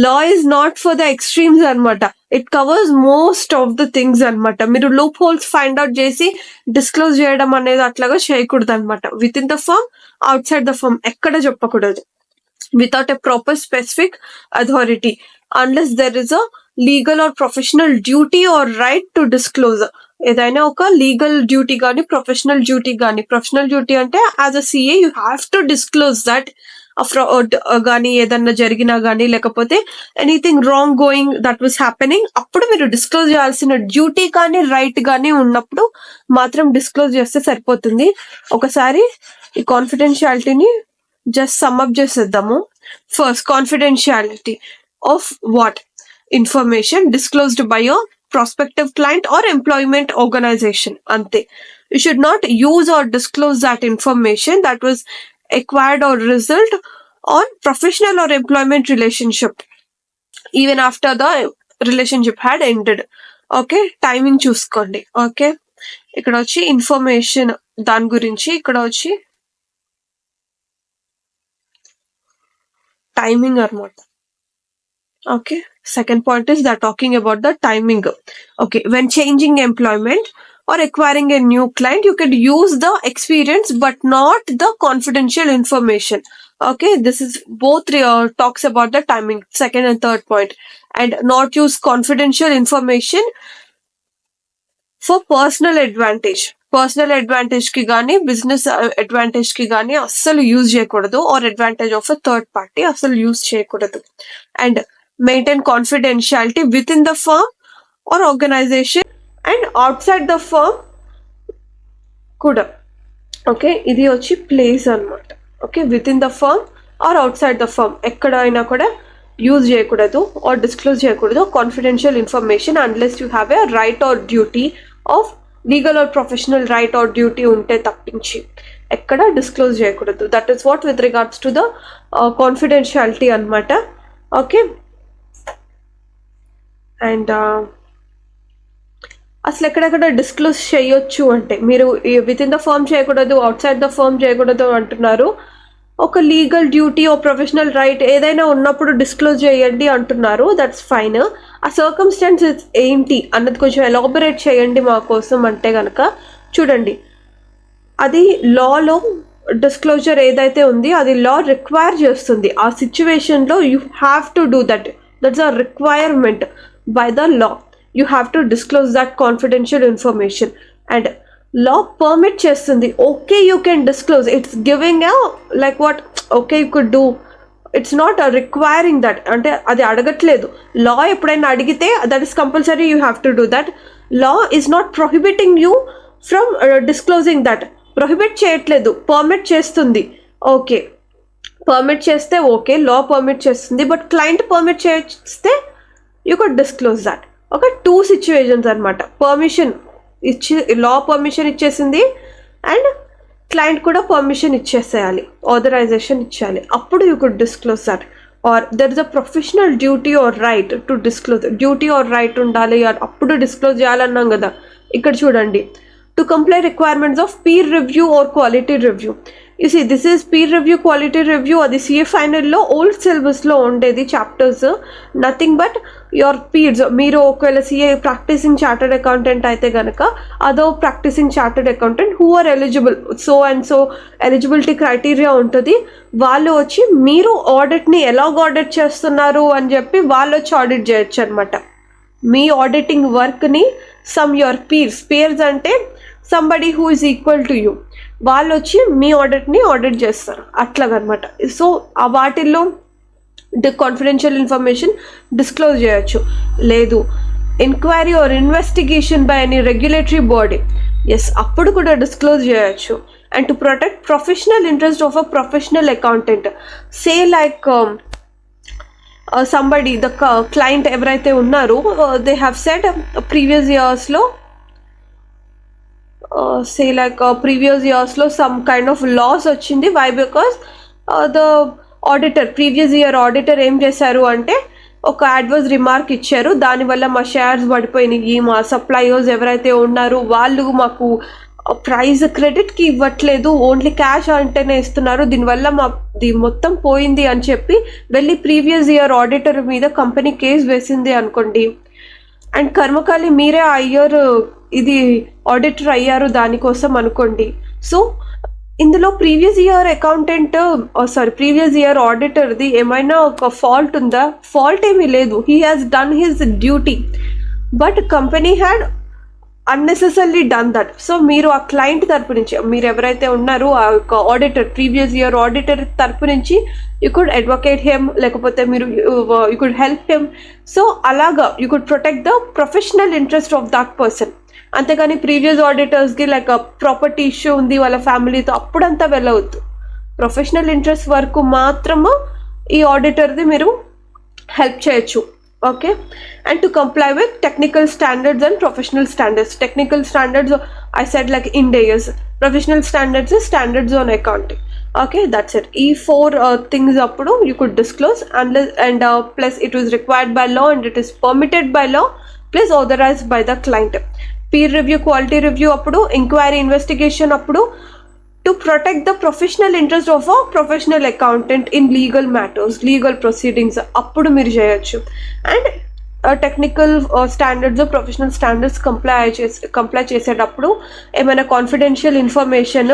law is not for the extremes అనమాట. It covers most of the things అనమాట. మీరు లూప్ హోల్స్ ఫైండ్ అవుట్ చేసి డిస్క్లోజ్ చేయడం అనేది అట్లాగా చేయకూడదు అనమాట. Within the firm, outside the firm ఎక్కడ చెప్పకూడదు. Without a proper specific authority unless there is a legal or professional duty or right to disclose. ఏదైనా ఒక లీగల్ డ్యూటీ కానీ ప్రొఫెషనల్ డ్యూటీ అంటే as a CA you have to disclose that fraud కానీ ఏదన్నా జరిగినా కానీ లేకపోతే anything wrong going that was happening అప్పుడు మీరు డిస్క్లోజ్ చేయాల్సిన డ్యూటీ కానీ రైట్ కానీ ఉన్నప్పుడు మాత్రం డిస్క్లోజ్ చేస్తే సరిపోతుంది. ఒకసారి ఈ కాన్ఫిడెన్షియాలిటీని జస్ట్ సమ్అప్ చేసేద్దాము. First, confidentiality of what? Information disclosed by a prospective client or employment organization. Ante. You should not use or disclose that information that was acquired or result on professional or employment relationship even after the relationship had ended. Okay, timing చూసుకోండి. Okay, ఇక్కడ వచ్చి information దాని గురించి, ఇక్కడ వచ్చి timing అన్నమాట. Okay, second point is that talking about the timing. Okay, when changing employment or acquiring a new client, you could use the experience but not the confidential information. Okay, this is both talks about the timing, second and third point. And not use confidential information for personal advantage. Personal advantage కి కానీ business advantage కి కానీ అస్సలు use చేయకూడదు, or advantage of a third party అస్సలు use చేయకూడదు. And maintain confidentiality within the firm or organisation and outside the firm కూడా. Okay, ఇది వచ్చి ప్లేస్ అనమాట. Okay, within the firm or outside the firm ఎక్కడైనా కూడా use చేయకూడదు or disclose చేయకూడదు confidential information unless you have a right or duty of legal or professional right or duty ఉంటే తప్పించి ఎక్కడ డిస్క్లోజ్ చేయకూడదు. That is what with regards to the confidentiality అనమాట. Okay, and అసలు ఎక్కడెక్కడ డిస్క్లోజ్ చేయొచ్చు అంటే మీరు విత్ ఇన్ ద ఫర్మ్ చేయకూడదు, అవుట్ సైడ్ ద ఫర్మ్ చేయకూడదు అంటున్నారు. ఒక లీగల్ డ్యూటీ ఓ ప్రొఫెషనల్ రైట్ ఏదైనా ఉన్నప్పుడు డిస్క్లోజ్ చేయండి అంటున్నారు, దట్స్ ఫైన్. ఆ సర్కమ్స్టాన్సెస్ ఏంటి అన్నది కొంచెం ఎలాబరేట్ చేయండి మా కోసం అంటే కనుక చూడండి, అది లాలో డిస్క్లోజర్ ఏదైతే ఉంది అది లా రిక్వైర్ చేస్తుంది. ఆ సిచ్యువేషన్లో you have to do that's a requirement by the law. You have to disclose that confidential information and law permit చేస్తుంది. Okay, you can disclose, it's giving like what okay you could do, it's not requiring that. అంటే అది అడగట్లేదు. Law ఎప్పుడైనా అడిగితే that is compulsory, you have to do that. Law is not prohibiting you from disclosing that. Prohibit చేయట్లేదు, permit చేస్తుంది. Okay, permit చేస్తే okay, law permit చేస్తుంది, but client permit చేస్తే you could disclose that. Okay, 2 situations అనమాట. Permission ఇచ్చి law permission ఇచ్చేసింది and client కూడా permission ఇచ్చేసేయాలి, ఆథరైజేషన్ ఇచ్చేయాలి, అప్పుడు you could disclose that. Or there is a professional duty or right to disclose. Duty or right ఉండాలి, అప్పుడు డిస్క్లోజ్ చేయాలన్నాం కదా. ఇక్కడ చూడండి, to comply requirements of peer review or quality review. You see this is peer review, quality review. అది CA ఫైనల్లో old సిలబస్లో ఉండేది chapters. Nothing but your peers. మీరు ఒకవేళ సిఏ ప్రాక్టీసింగ్ చార్టర్డ్ అకౌంటెంట్ అయితే కనుక అదో practising chartered accountant who are eligible, so and so eligibility criteria ఉంటుంది. వాళ్ళు వచ్చి మీరు ఆడిట్ని ఎలాగ ఆడిట్ చేస్తున్నారు అని చెప్పి వాళ్ళు వచ్చి ఆడిట్ చేయొచ్చు అనమాట. మీ ఆడిటింగ్ వర్క్ని సమ్ యువర్ పీర్స్ అంటే somebody who is equal to you, వాళ్ళు వచ్చి మీ ఆడిట్ని ఆడిట్ చేస్తారు అట్లాగనమాట. సో ఆ వాటిల్లో కాన్ఫిడెన్షియల్ ఇన్ఫర్మేషన్ డిస్క్లోజ్ చేయొచ్చు. లేదు enquiry or investigation by any regulatory body, yes అప్పుడు కూడా డిస్క్లోజ్ చేయొచ్చు. And to protect professional interest of a professional accountant, say like somebody the client ఎవరైతే ఉన్నారో దే హ్యావ్ సెడ్ ప్రీవియస్ ఇయర్స్లో say like previous years లో some kind of loss వచ్చింది. why? because the auditor, previous year auditor ఏం చేశారు అంటే ఒక adverse remark ఇచ్చారు, దానివల్ల మా షేర్స్ పడిపోయినాయి, మా సప్లయర్స్ ఎవరైతే ఉన్నారో వాళ్ళు మాకు ప్రైస్ క్రెడిట్కి ఇవ్వట్లేదు, ఓన్లీ క్యాష్ అంటేనే ఇస్తున్నారు, దీనివల్ల మాది మొత్తం పోయింది అని చెప్పి వెళ్ళి ప్రీవియస్ ఇయర్ ఆడిటర్ మీద కంపెనీ కేసు వేసింది అనుకోండి. అండ్ కర్మకాలి మీరే ఆ ఇయర్ ఇది ఆడిటర్ అయ్యారు దానికోసం అనుకోండి. సో ఇందులో previous year accountant previous year ఆడిటర్ది ఏమైనా ఒక ఫాల్ట్ ఉందా? ఫాల్ట్ ఏమీ లేదు. He has done his duty, but company had unnecessary done that. So మీరు ఆ క్లయింట్ తరపు నుంచి, మీరు ఎవరైతే ఉన్నారో ఆ యొక్క ఆడిటర్, ప్రీవియస్ ఇయర్ ఆడిటర్ తరపు నుంచి యూ కుడ్ అడ్వకేట్ హెమ్, లేకపోతే మీరు you could help him. So అలాగా you could protect the professional interest of that person. అంతేగాని ప్రీవియస్ ఆడిటర్స్కి లైక్ ప్రాపర్టీ ఇష్యూ ఉంది వాళ్ళ ఫ్యామిలీతో, అప్పుడంతా వెళ్ళవద్దు. ప్రొఫెషనల్ ఇంట్రెస్ట్ వరకు మాత్రము ఈ ఆడిటర్ది మీరు హెల్ప్ చేయొచ్చు. Okay, and to comply with technical standards and professional standards. Technical standards I said like Ind AS, professional standards on accounting. Okay, that's it. ఈ 4 థింగ్స్ అప్పుడు you could disclose and plus it is required by law and it is permitted by law plus authorised by the client. Peer review, quality review అప్పుడు, enquiry investigation అప్పుడు, to protect the professional interest of a professional accountant in legal matters, legal proceedings అప్పుడు మీరు చేయొచ్చు. And technical standards, professional standards comply చేసేటప్పుడు ఏమైనా confidential information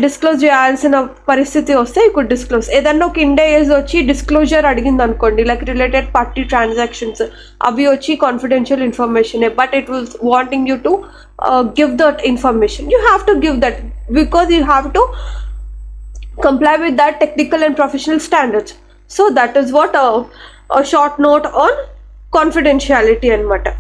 disclose చేయాల్సిన పరిస్థితి వస్తే యూ కుడ్ డిస్క్లోజ్. ఏదన్నా ఒక ఇండేస్ వచ్చి డిస్క్లోజర్ అడిగింది అనుకోండి, లైక్ రిలేటెడ్ పార్టీ ట్రాన్సాక్షన్స్, అవి వచ్చి confidential information, but it will wanting you to give that information. You have to give that because you have to comply with that technical and professional standards. So that is what a short note on confidentiality anamata.